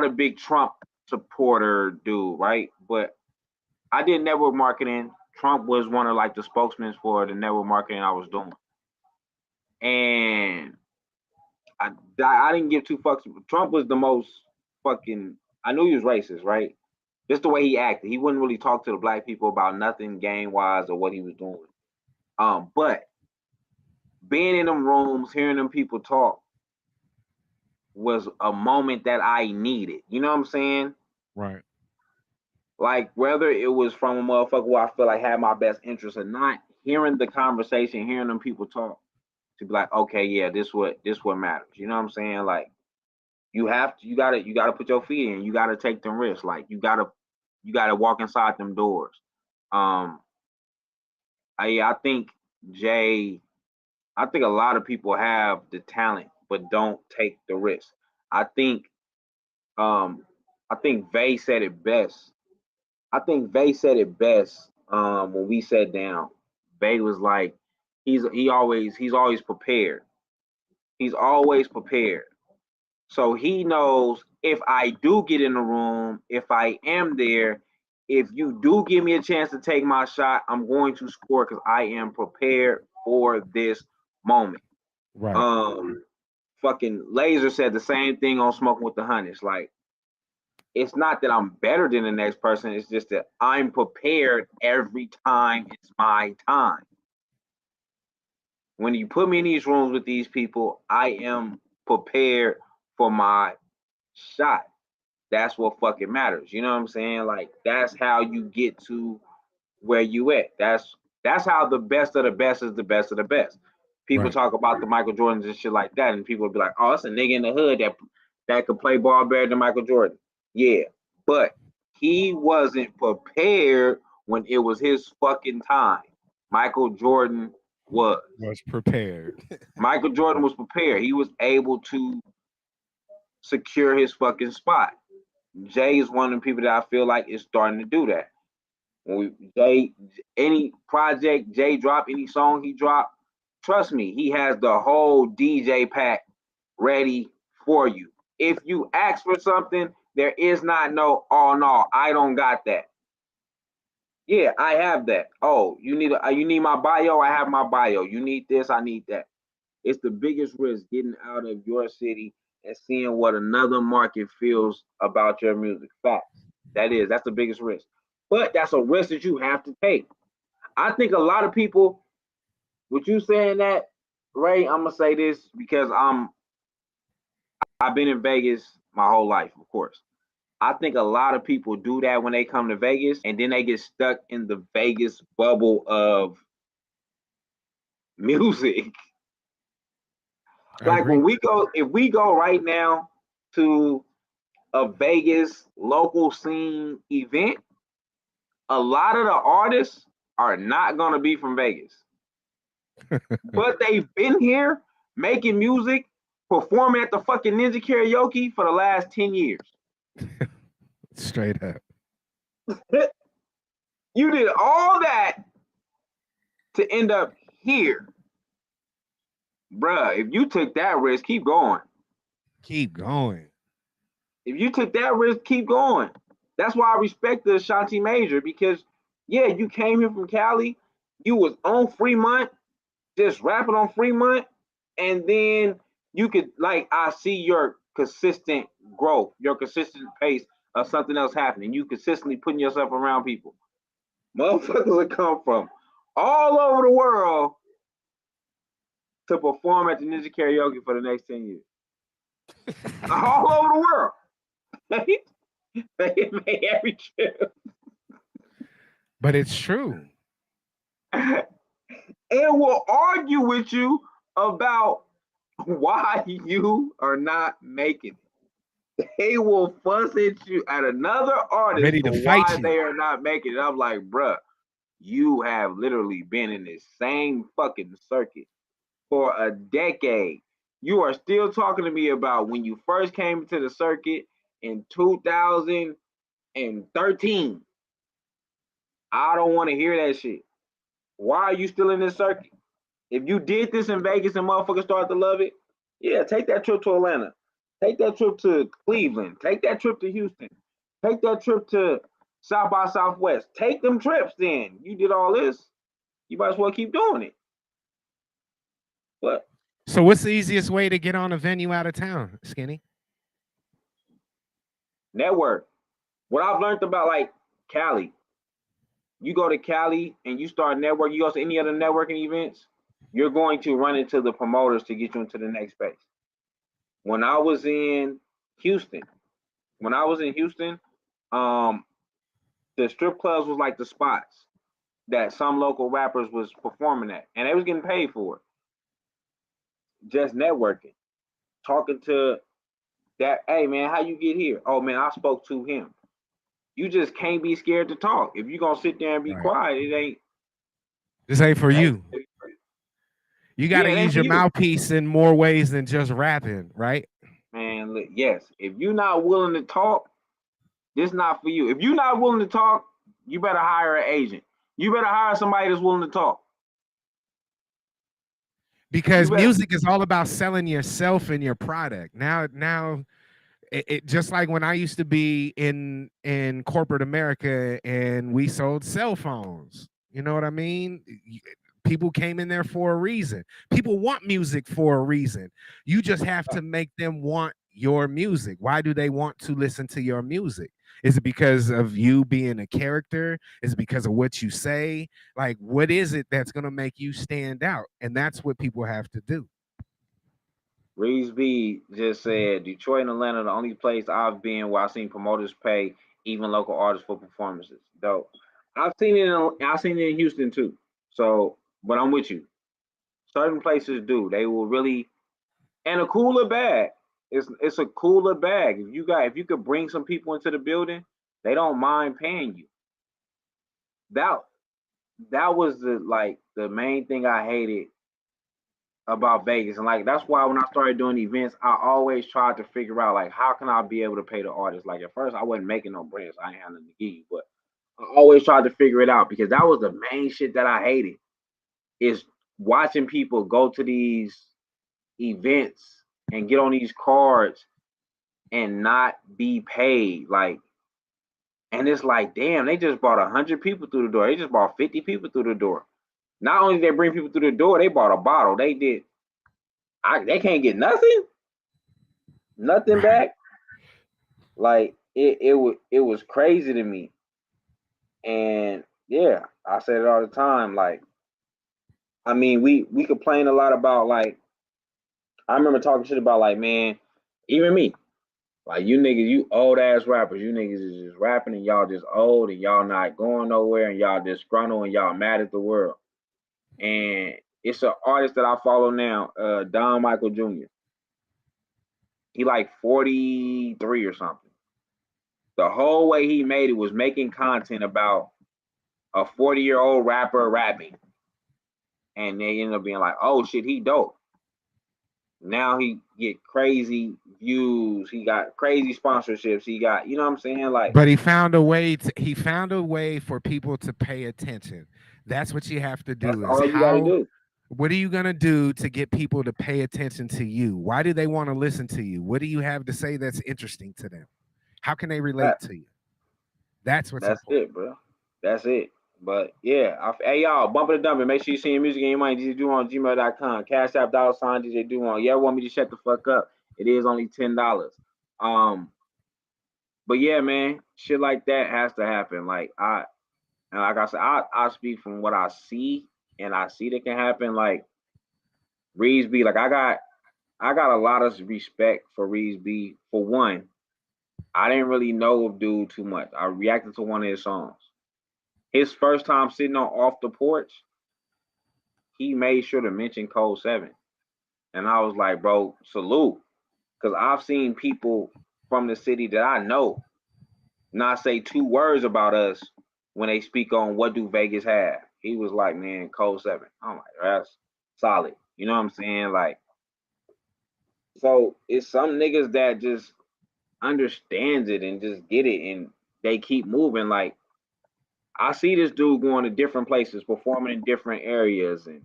big Trump supporter dude, right? But I did network marketing. Trump was one of like the spokesmen for the network marketing I was doing. And I didn't give two fucks. Trump was the most fucking, I knew he was racist, right? Just the way he acted. He wouldn't really talk to the black people about nothing game wise or what he was doing. But being in them rooms, hearing them people talk was a moment that I needed. You know what I'm saying?
Right.
Like whether it was from a motherfucker who I feel like had my best interest or not, hearing the conversation, hearing them people talk, to be like, okay, yeah, this what matters. You know what I'm saying? Like you gotta put your feet in. You gotta take them risks. Like you gotta walk inside them doors. I think a lot of people have the talent but don't take the risk. I think Vay said it best. When we sat down. Vay was like, he's always prepared. He's always prepared. So he knows if I do get in the room, if I am there, if you do give me a chance to take my shot, I'm going to score because I am prepared for this moment.
Right.
Fucking Laser said the same thing on Smoking with the Honeys. Like, it's not that I'm better than the next person. It's just that I'm prepared every time it's my time. When you put me in these rooms with these people, I am prepared for my shot. That's what fucking matters. You know what I'm saying? Like that's how you get to where you at. That's how the best of the best is the best of the best. People
Right.
talk about the Michael Jordans and shit like that, and people will be like, "Oh, it's a nigga in the hood that could play ball better than Michael Jordan." Yeah, but he wasn't prepared when it was his fucking time. Michael Jordan was
prepared.
Michael Jordan was prepared. He was able to secure his fucking spot. Jay is one of the people that I feel like is starting to do that. When any project Jay drop, any song he drop, trust me, he has the whole DJ pack ready for you. If you ask for something, there is not no, oh no, I don't got that. Yeah, I have that. Oh, you need my bio? I have my bio. You need this? I need that. It's the biggest risk getting out of your city and seeing what another market feels about your music. Facts. That's the biggest risk. But that's a risk that you have to take. I think a lot of people, with you saying that, Ray, I'm gonna say this because I've been in Vegas my whole life, of course. I think a lot of people do that when they come to Vegas and then they get stuck in the Vegas bubble of music.
I
Like
agree.
if we go right now to a Vegas local scene event, a lot of the artists are not gonna be from Vegas. But they've been here making music, performing at the fucking Ninja Karaoke for the last 10 years.
Straight up.
You did all that to end up here. Bruh, if you took that risk, keep going.
Keep going.
If you took that risk, keep going. That's why I respect the Ashanti Major, because yeah, you came here from Cali, you was on Fremont, just rapping on Fremont, and then you could, like, I see your consistent growth, your consistent pace of something else happening. You consistently putting yourself around people. Motherfuckers that come from all over the world to perform at the Ninja Karaoke for the next 10 years. All over the world. They made every trip.
But it's true.
And will argue with you about why you are not making it. They will fuss at you at another artist
Ready to
for
fight
why
you.
they are not making it. I'm like, bruh, you have literally been in this same fucking circuit for a decade. You are still talking to me about when you first came to the circuit in 2013. I don't want to hear that shit. Why are you still in this circuit? If you did this in Vegas and motherfuckers started to love it, yeah, take that trip to Atlanta. Take that trip to Cleveland. Take that trip to Houston. Take that trip to South by Southwest. Take them trips then. You did all this. You might as well keep doing it. But
So what's the easiest way to get on a venue out of town, Skinny?
network. What I've learned about, like, Cali, you go to Cali and you start network, you go to any other networking events, you're going to run into the promoters to get you into the next space. When I was in Houston, the strip clubs was like the spots that some local rappers was performing at, and they was getting paid for it. Just networking, talking to that. Hey man, how you get here? Oh man, I spoke to him. You just can't be scared to talk. If you're gonna sit there and be
Right.
quiet, it ain't.
This ain't for
Hey,
you. You got to
Yeah, it ain't
use
for
your
you.
mouthpiece in more ways than just rapping, right?
Man, look, yes. If you're not willing to talk, this not for you. If you're not willing to talk, you better hire an agent. You better hire somebody that's willing to talk.
Because
You better-
music is all about selling yourself and your product. Now it just like when I used to be in corporate America and we sold cell phones. You know what I mean? People came in there for a reason. People want music for a reason. You just have to make them want your music. Why do they want to listen to your music? Is it because of you being a character? Is it because of what you say? Like, what is it that's going to make you stand out? And that's what people have to do.
Reeves B just said Detroit and Atlanta the only place I've been where I've seen promoters pay even local artists for performances. Though I've seen it in Houston too. So, but I'm with you. Certain places do. They will really, and a cooler bag. It's a cooler bag. If you could bring some people into the building, they don't mind paying you. That was the main thing I hated about Vegas. And like that's why when I started doing events, I always tried to figure out like how can I be able to pay the artists. Like at first I wasn't making no bread, so I ain't had nothing to give you, but I always tried to figure it out because that was the main shit that I hated is watching people go to these events and get on these cards and not be paid. Like, and it's like, damn, they just brought 100 people through the door. They just brought 50 people through the door. Not only did they bring people through the door, they bought a bottle. They can't get nothing back. Like it was crazy to me. And yeah, I said it all the time. Like, I mean, we complain a lot about like, I remember talking shit about like, man, even me, like you niggas, you old ass rappers, you niggas is just rapping and y'all just old and y'all not going nowhere and y'all disgruntled and y'all mad at the world. And It's an artist that I follow now, Don Michael Jr. He like 43 or something. The whole way he made it was making content about a 40-year-old rapper rapping. And they ended up being like, oh shit, he dope. Now he get crazy views. He got crazy sponsorships. He got, you know what I'm saying? Like,
but he found a way for people to pay attention. That's what you have to do.
that's all you gotta do.
What are you going to do to get people to pay attention to you? Why do they want to listen to you? What do you have to say that's interesting to them? How can they relate to you? That's important.
It, bro. That's it. But yeah, hey y'all, bump it and dump it. Make sure you send your music and your money. DJ Do on gmail.com. Cash App $ DJ Do on. Yeah, want me to shut the fuck up? It is only $10. But yeah, man, shit like that has to happen. Like I said, I speak from what I see, and I see that can happen. Like Reeves B, like I got a lot of respect for Reeves B. For one, I didn't really know of dude too much. I reacted to one of his songs. His first time sitting on Off the Porch, he made sure to mention Code 7. And I was like, bro, salute. Because I've seen people from the city that I know not say 2 words about us when they speak on what do Vegas have. He was like, man, Code 7. I'm like, that's solid. You know what I'm saying? Like, so it's some niggas that just understands it and just get it and they keep moving. Like, I see this dude going to different places, performing in different areas, and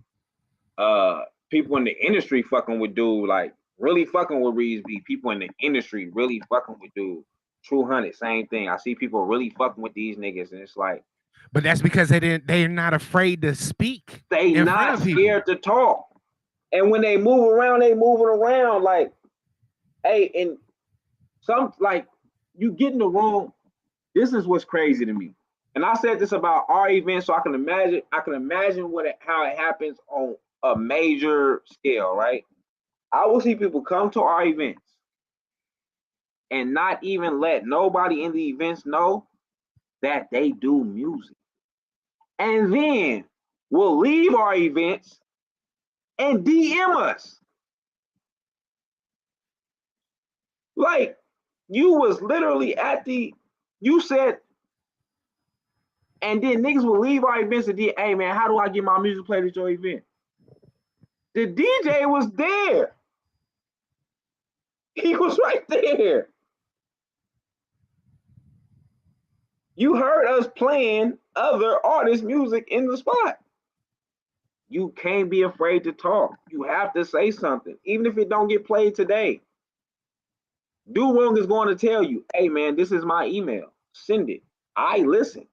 people in the industry fucking with dude, like really fucking with Reeves B. People in the industry really fucking with dude. True Hundred, same thing. I see people really fucking with these niggas, and it's like,
but that's because they're not afraid to speak.
They not scared to talk. And when they move around, they moving around like, hey, and some like you get in the wrong. This is what's crazy to me. And I said this about our event, so I can imagine how it happens on a major scale, right? I will see people come to our events and not even let nobody in the events know that they do music. And then we'll leave our events and DM us. Like, you was literally you said, and then niggas will leave our events and hey man, how do I get my music played at your event? The DJ was there. He was right there. You heard us playing other artists' music in the spot. You can't be afraid to talk. You have to say something, even if it don't get played today. Do Wrong is going to tell you, hey man, this is my email. Send it. I listen.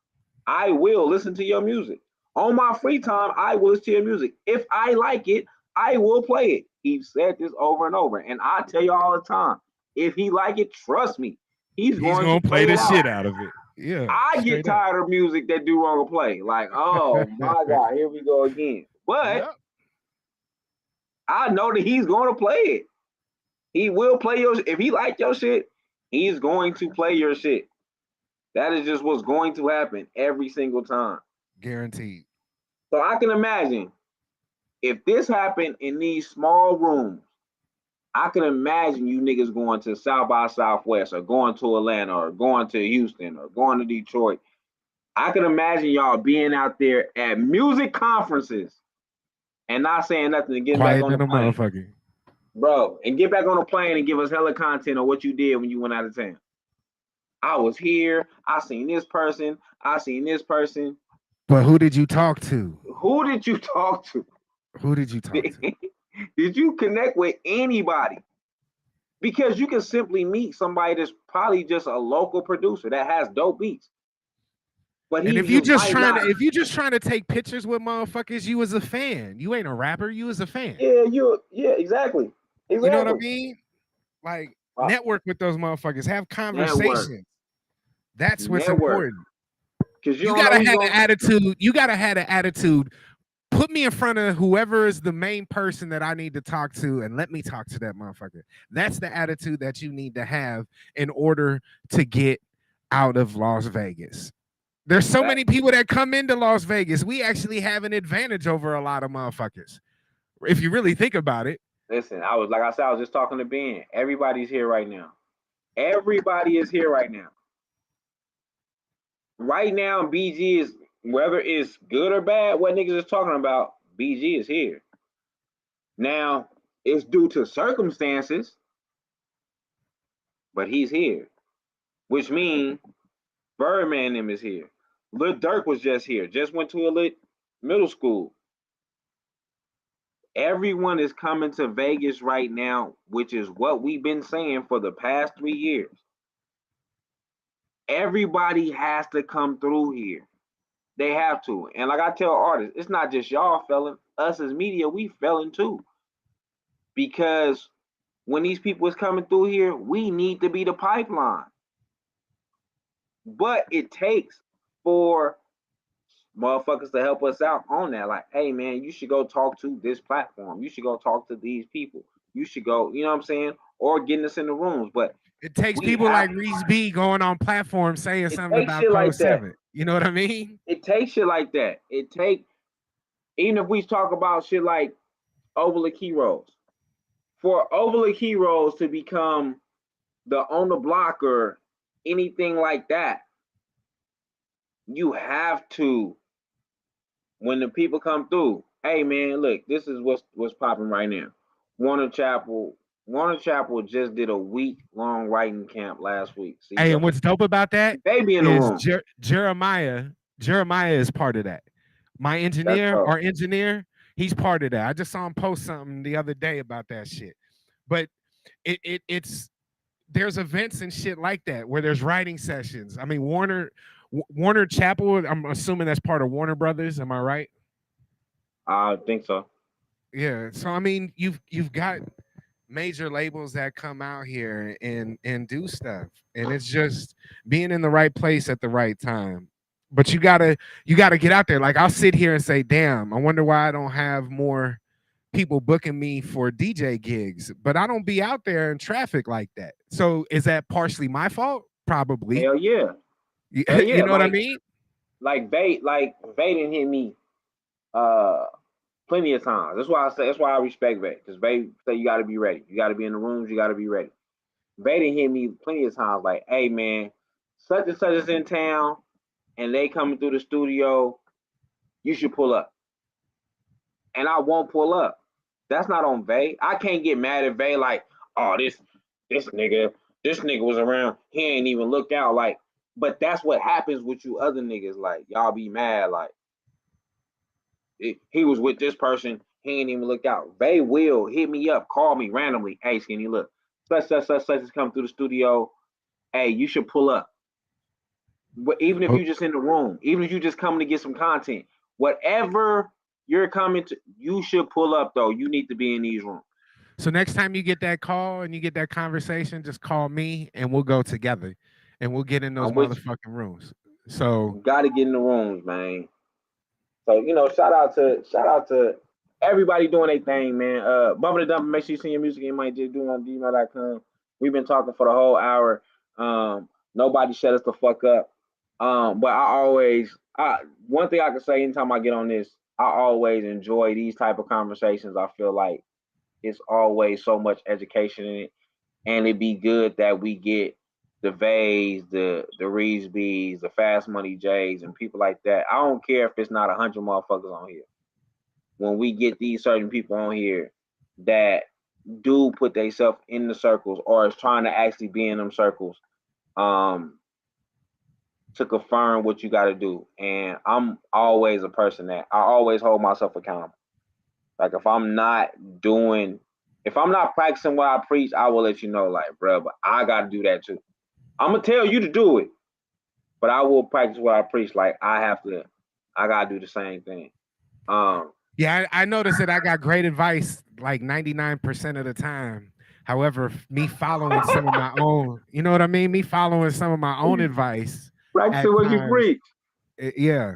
I will listen to your music. On my free time, I will listen to your music. If I like it, I will play it. He said this over and over. And I tell you all the time, if he like it, trust me, he's going to
play the shit out of it. Yeah.
I get tired of music that Do Wrong will play. Like, oh my God, here we go again. But I know that he's going to play it. He will play your shit. If he like your shit, he's going to play your shit. That is just what's going to happen every single time.
Guaranteed.
So I can imagine if this happened in these small rooms, I can imagine you niggas going to South by Southwest or going to Atlanta or going to Houston or going to Detroit. I can imagine y'all being out there at music conferences and not saying nothing and getting back on the plane.
Motherfucker.
Bro, and get back on the plane and give us hella content on what you did when you went out of town. I was here. I seen this person. I seen this person.
But who did you talk to?
Who did you talk to?
Who did you talk to?
Did you connect with anybody? Because you can simply meet somebody that's probably just a local producer that has dope beats. But
and if you just trying to take pictures with motherfuckers, you as a fan. You ain't a rapper, you as a fan.
Yeah, exactly.
You know what I mean? Like network with those motherfuckers, have conversations. Network. That's what's important. Because you gotta have an attitude. You gotta have an attitude. Put me in front of whoever is the main person that I need to talk to and let me talk to that motherfucker. That's the attitude that you need to have in order to get out of Las Vegas. There's so many people that come into Las Vegas. We actually have an advantage over a lot of motherfuckers. if you really think about it.
Listen, I was just talking to Ben. Everybody's here right now. Everybody is here right now. Right now, BG is, whether it's good or bad, what niggas is talking about, BG is here. Now, it's due to circumstances, but he's here, which means Birdman them is here. Lil Durk was just here, just went to a lit middle school. Everyone is coming to Vegas right now, which is what we've been saying for the past 3 years. Everybody has to come through here. They have to. And like I tell artists, it's not just y'all felling. Us as media, we felling too. Because when these people is coming through here, we need to be the pipeline. But it takes for motherfuckers to help us out on that. Like, hey man, you should go talk to this platform. You should go talk to these people. You should go, you know what I'm saying? Or getting us in the rooms. But
it takes people like Reese B going on platforms saying something about Code
like
7. You know what I mean?
It takes shit like that. Even if we talk about shit like Overlook Heroes, for Overlook Heroes to become the on the block or anything like that, you have to, when the people come through, hey man, look, this is what's popping right now. Warner Chapel just did a week-long writing camp last week. So
hey, and what's dope about that?
Baby in the room.
Jeremiah is part of that. My engineer, our engineer, he's part of that. I just saw him post something the other day about that shit. But it's there's events and shit like that where there's writing sessions. I mean, Warner Chapel, I'm assuming that's part of Warner Brothers. Am I right?
I think so.
Yeah. So I mean, you've got major labels that come out here and do stuff, and it's just being in the right place at the right time. But you gotta get out there. Like, I'll sit here and say, damn, I wonder why I don't have more people booking me for DJ gigs, but I don't be out there in traffic like that. So is that partially my fault? Probably.
Hell yeah.
Hell yeah. You know what I mean?
Like Vay didn't hit me plenty of times. That's why I respect Vay, because Vay say you gotta be ready. You gotta be in the rooms, you gotta be ready. Vay didn't hit me plenty of times like, hey man, such and such is in town and they coming through the studio, you should pull up. And I won't pull up. That's not on Vay. I can't get mad at Vay like, oh, this nigga was around. He ain't even looked out. Like, but that's what happens with you other niggas. Like, y'all be mad. Like, he was with this person. He ain't even looked out. Vay will hit me up, call me randomly. Hey, Skinny, look, such has come through the studio. Hey, you should pull up. But even if you just in the room, even if you just coming to get some content, whatever you're coming to, you should pull up though. You need to be in these rooms.
So next time you get that call and you get that conversation, just call me and we'll go together and we'll get in those motherfucking rooms. So
you gotta get in the rooms, man. So, you know, shout out to everybody doing their thing, man. Bump the Dump, make sure you send your music in. Might just do it on gmail.com. We've been talking for the whole hour. Nobody shut us the fuck up. But one thing I can say anytime I get on this, I always enjoy these type of conversations. I feel like it's always so much education in it, and it'd be good that we get the Vays, the Reeves B's, the Fast Money J's, and people like that. I don't care if it's not 100 motherfuckers on here. When we get these certain people on here that do put themselves in the circles or is trying to actually be in them circles, to confirm what you got to do. And I'm always a person that I always hold myself accountable. Like, if I'm not practicing what I preach, I will let you know, like, bro, but I got to do that too. I'm going to tell you to do it, but I will practice what I preach. Like, I got to do the same thing.
Yeah, I noticed that I got great advice like 99% of the time. However, me following some of my own, you know what I mean? Me following some of my own advice.
Practice what you preach.
Yeah.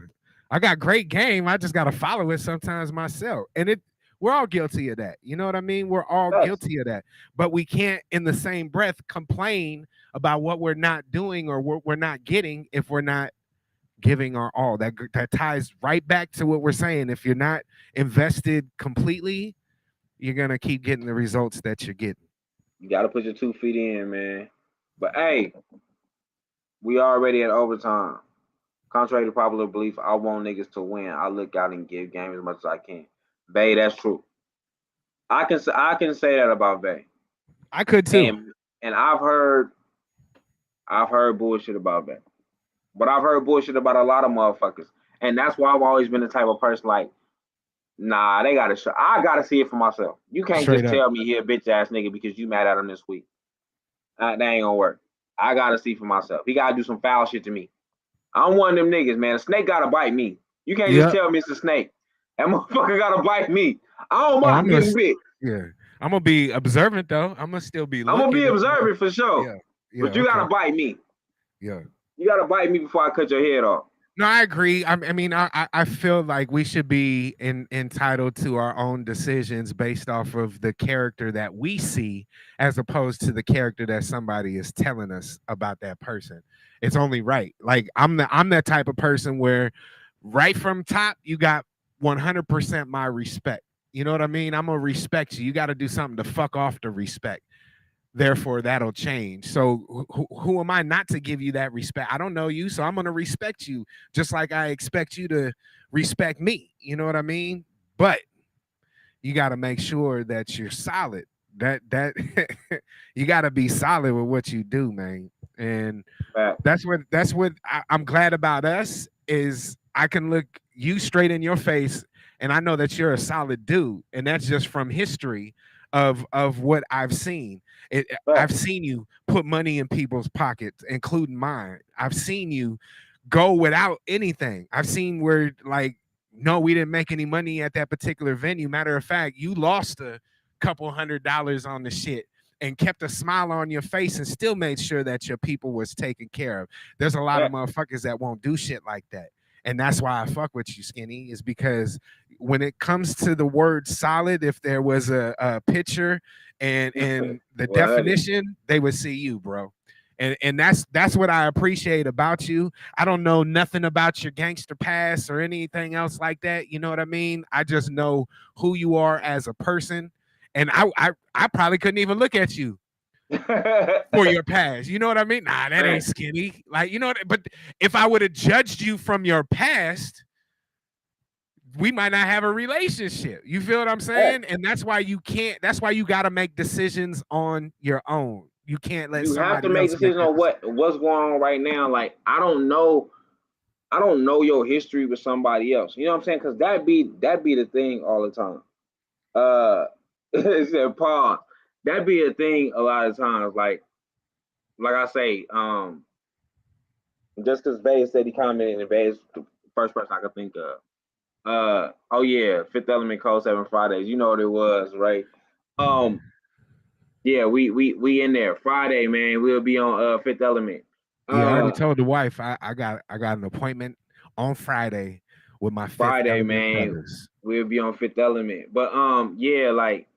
I got great game. I just got to follow it sometimes myself. And we're all guilty of that. You know what I mean? We're all guilty of that. But we can't, in the same breath, complain about what we're not doing or what we're not getting if we're not giving our all. That ties right back to what we're saying. If you're not invested completely, you're gonna keep getting the results that you're getting.
You got to put your 2 feet in, man. But hey, we already at overtime. Contrary to popular belief, I want niggas to win. I look out and give game as much as I can. Bay, that's true. I can say that about Bay.
I could too.
And I've heard bullshit about Bay. But I've heard bullshit about a lot of motherfuckers. And that's why I've always been the type of person like, nah, they gotta show. I gotta see it for myself. You can't
Straight
just
up.
tell me he a bitch ass nigga because you mad at him this week. That ain't gonna work. I gotta see for myself. He gotta do some foul shit to me. I'm one of them niggas, man. A snake gotta bite me. You can't just
Yep.
tell me it's a snake. That motherfucker gotta bite me. I don't
Oh,
mind getting bit.
yeah. I'm gonna be observant though. I'm gonna still be
I'm
looking.
gonna be
at-
observant for sure.
Yeah. Yeah.
But you
okay.
gotta bite me.
Yeah.
You gotta bite me before I cut your head off.
No, I agree. I mean, I feel like we should be entitled to our own decisions based off of the character that we see, as opposed to the character that somebody is telling us about that person. It's only right. Like I'm that type of person where, right from top, you got 100% my respect. You know what I mean? I'm gonna respect you. You got to do something to fuck off the respect. Therefore that'll change. So who am I not to give you that respect? I don't know you, so I'm going to respect you just like I expect you to respect me. You know what I mean? But you got to make sure that you're solid. That you got to be solid with what you do, man. And
Fact.
that's what I'm glad about us is I can look you straight in your face and I know that you're a solid dude, and that's just from history of what I've seen. I've
Fact.
seen you put money in people's pockets, including mine. I've seen you go without anything. I've seen where, like, no, we didn't make any money at that particular venue. Matter of fact, you lost a couple $100 on the shit and kept a smile on your face and still made sure that your people was taken care of. There's a lot of motherfuckers that won't do shit like that. And that's why I fuck with you, Skinny, is because when it comes to the word solid, if there was a picture and the
Well,
definition, they would see you, bro. And that's what I appreciate about you. I don't know nothing about your gangster past or anything else like that. You know what I mean? I just know who you are as a person. And I probably couldn't even look at you for your past. You know what I mean? Nah, that ain't Skinny. Like, you know what? But if I would have judged you from your past, we might not have a relationship. You feel what I'm saying? And that's why you can't. That's why you got to make decisions on your own. You can't let
you have to
somebody
make
else
decisions on
that
what's going on right now. Like I don't know your history with somebody else. You know what I'm saying? Because that be the thing all the time. It said Paul. That be a thing a lot of times. Like I say, just because Bay said he commented, and Bay is the first person I could think of. Oh yeah, Fifth Element Cold 7 Fridays. You know what it was, right? Yeah, we in there Friday, man. We'll be on Fifth Element.
Yeah, I already told the wife I got an appointment on Friday with my Fifth
Friday,
Element
man.
brothers.
We'll be on Fifth Element. But yeah, like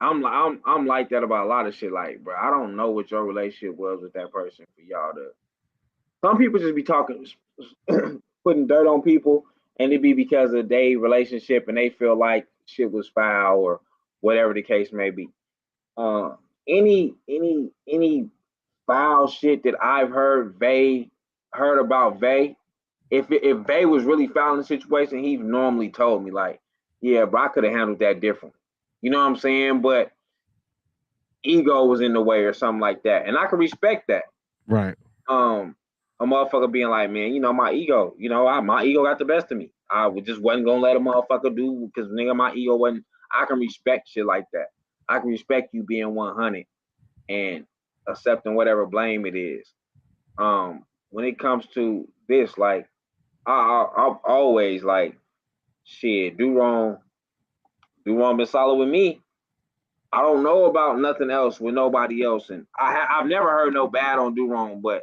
I'm like that about a lot of shit. Like, bro, I don't know what your relationship was with that person for y'all to. Some people just be talking, putting dirt on people, and it be because of their relationship, and they feel like shit was foul or whatever the case may be. Uh, any foul shit that I've heard about Vay, if Vay was really foul in the situation, he normally told me like, yeah, but I could have handled that different. You know what I'm saying? But ego was in the way or something like that, and I can respect that.
Right.
A motherfucker being like, man, you know, my ego, my ego got the best of me. I just wasn't gonna let a motherfucker do because nigga, my ego wasn't. I can respect shit like that. I can respect you being 100 and accepting whatever blame it is. When it comes to this, like, I'll always like, shit, do wrong been solid with me. I don't know about nothing else with nobody else, and I've never heard no bad on Do Wrong, but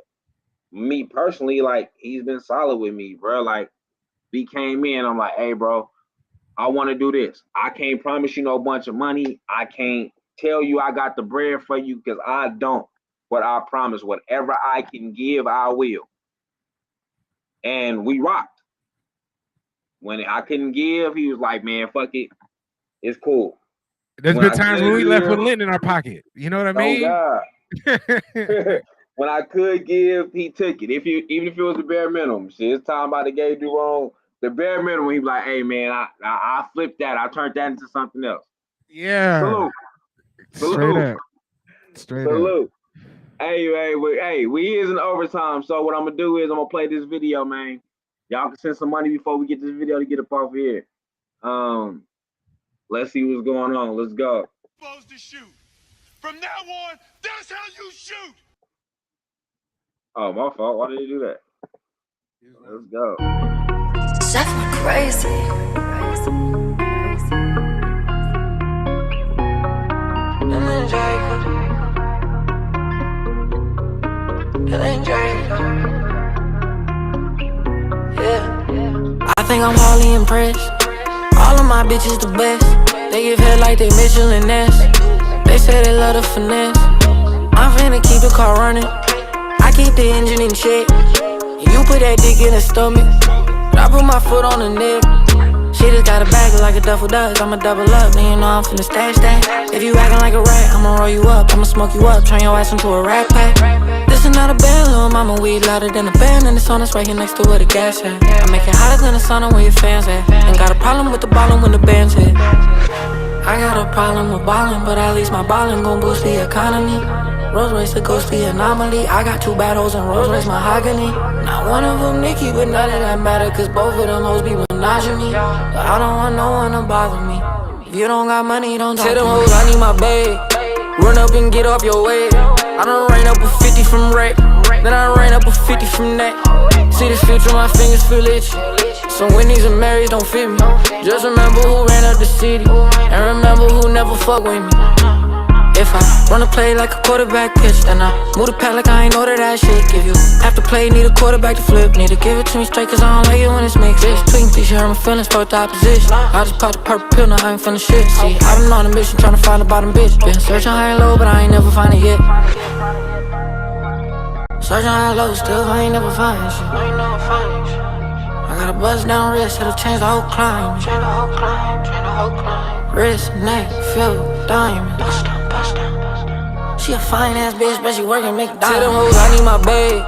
me personally, like, he's been solid with me, bro. Like, he came in, I'm like, hey, bro, I want to do this. I can't promise you no bunch of money. I can't tell you I got the bread for you because I don't. But I promise, whatever I can give, I will. And we rocked. When I couldn't give, he was like, man, fuck it. It's cool.
There's
When
been
I
times
could
when we left with
give,
lint in our pocket. You know what I
oh
mean?
God. When I could give, he took it. Even if it was the bare minimum, shit, it's time about the gay do wrong. The bare minimum, he be like, "Hey man, I flipped that. I turned that into something else."
Yeah.
Salute,
Straight
salute,
up. Straight up.
salute. Hey, we is in overtime. So what I'm gonna do is I'm gonna play this video, man. Y'all can send some money before we get this video to get up off here. Let's see what's going on. Let's go.
Supposed to shoot. From now on, that's how you shoot.
Oh, my fault. Why did he do that? Let's go.
Chef went crazy.
I think I'm hardly impressed. All of my bitches the best. They give head like they Michelin nest. They say they love the finesse. I'm finna keep the car running. I keep the engine in check. You put that dick in the stomach. I put my foot on the neck. She just got a bag like a duffel does. I'ma double up, then you know I'm finna stash that. If you acting like a rat, I'ma roll you up. I'ma smoke you up, turn your ass into a rat pack. This is not a band, little mama, weed louder than a band. And it's on us right here next to where the gas at. I make it hotter than the sun and where your fans at. Ain't got a problem with the ballin' when the band's hit. I got a problem with ballin', but at least my ballin' gon' boost the economy. Rolls Royce a ghostly anomaly. I got 2 bad hoes and Rolls Royce mahogany. Not one of them Nicki, but none of that matter, cause both of them hoes be menaging me. But I don't want no one to bother me. If you don't got money, don't talk to them hoes, I need my bag. Run up and get off your way. I done ran up a 50 from rap. Then I ran up a 50 from that. See the future, my fingers feel itchy. So when these and Marys don't fit me. Just remember who ran up the city. And remember who never fuck with me. If I run a play like a quarterback pitch, then I move the pad like I ain't know that shit. Give you half the play, need a quarterback to flip. Need to give it to me straight, cause I don't like it when it's mixed. Bitch, tweaking, please, you hurt my feelings, fuck the opposition. I just popped the purple pill, now I ain't finna shit. See, I've been on a mission, tryna find the bottom bitch. Been searching high and low, but I ain't never find it yet. Searching high and low, still I ain't never find shit. I got a bust down wrist, it'll change the whole climb. Wrist, neck, feel diamond. She a fine ass bitch, but she working make diamonds. Tell them hoes I need my bag.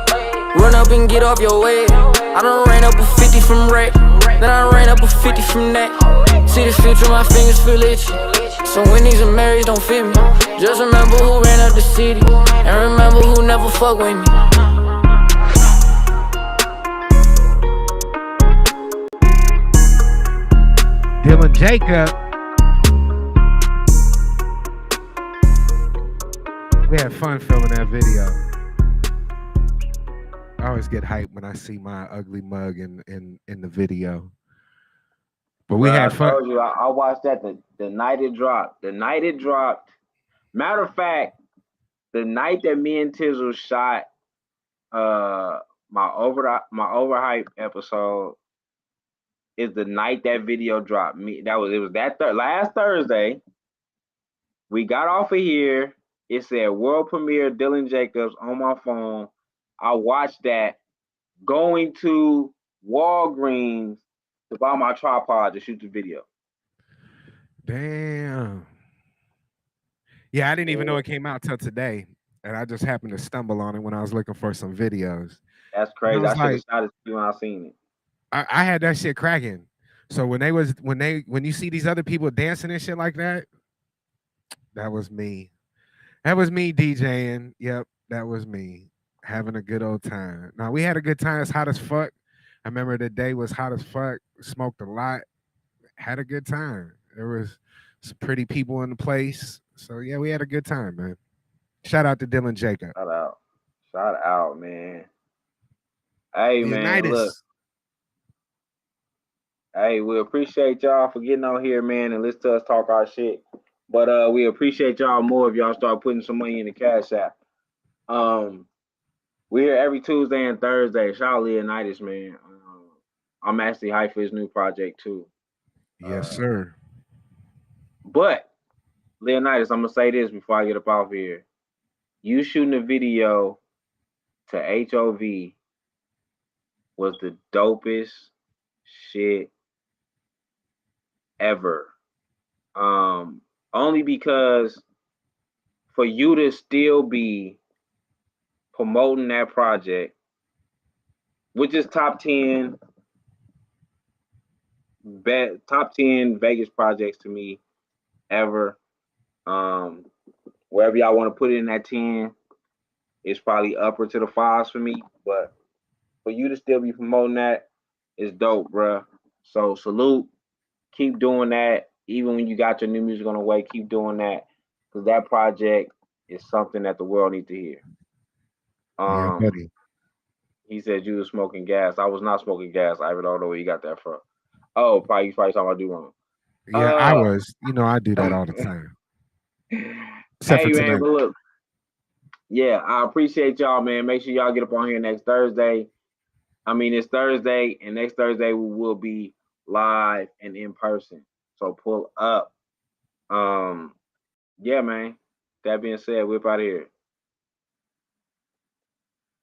Run up and get off your way. I done ran up a 50 from rap. Then I ran up a 50 from that. See the future, my fingers feel itchy. So when these and Marys don't fit me. Just remember who ran up the city. And remember who never fuck with me.
Dylan Jacob. We had fun filming that video. I always get hyped when I see my ugly mug in the video. But we had fun.
I told you, I watched that the night it dropped. The night it dropped. Matter of fact, the night that me and Tizzle shot my overhype episode is the night that video dropped. Last Thursday. We got off of here. It said world premiere Dylan Jacobs on my phone. I watched that going to Walgreens to buy my tripod to shoot the video.
Damn. Yeah, I didn't even know it came out till today. And I just happened to stumble on it when I was looking for some videos.
That's crazy. I should have shot it when I seen it.
I had that shit cracking. So when you see these other people dancing and shit like that, that was me. That was me DJing. Yep, that was me having a good old time. Now we had a good time. It's hot as fuck. I remember the day was hot as fuck. Smoked a lot. Had a good time. There was some pretty people in the place. So yeah, we had a good time, man. Shout out to Dylan Jacob.
Shout out, man. Hey, man, look. Hey, we appreciate y'all for getting on here, man, and listen to us talk our shit. But we appreciate y'all more if y'all start putting some money in the Cash App. We're here every Tuesday and Thursday. Shout out Leonidas, man. I'm actually hyped for his new project too.
Yes, sir.
But Leonidas, I'm gonna say this before I get up off here. You shooting a video to HOV was the dopest shit ever. only because for you to still be promoting that project, which is top 10 Vegas projects to me ever. Wherever y'all want to put it in that 10, it's probably upper to the 5s for me. But for you to still be promoting that is dope, bruh. So salute. Keep doing that. Even when you got your new music on the way, keep doing that. Because that project is something that the world needs to hear.
Yeah, buddy.
He said you was smoking gas. I was not smoking gas. I don't know where you got that from. Oh, probably talking about do wrong.
Yeah, I was. You know, I do that all the time. Except
Hey
for
man,
tonight.
but look, yeah, I appreciate y'all, man. Make sure y'all get up on here next Thursday. I mean, it's Thursday, and next Thursday we will be live and in person. So pull up. Yeah, man. That being said, we're out of here.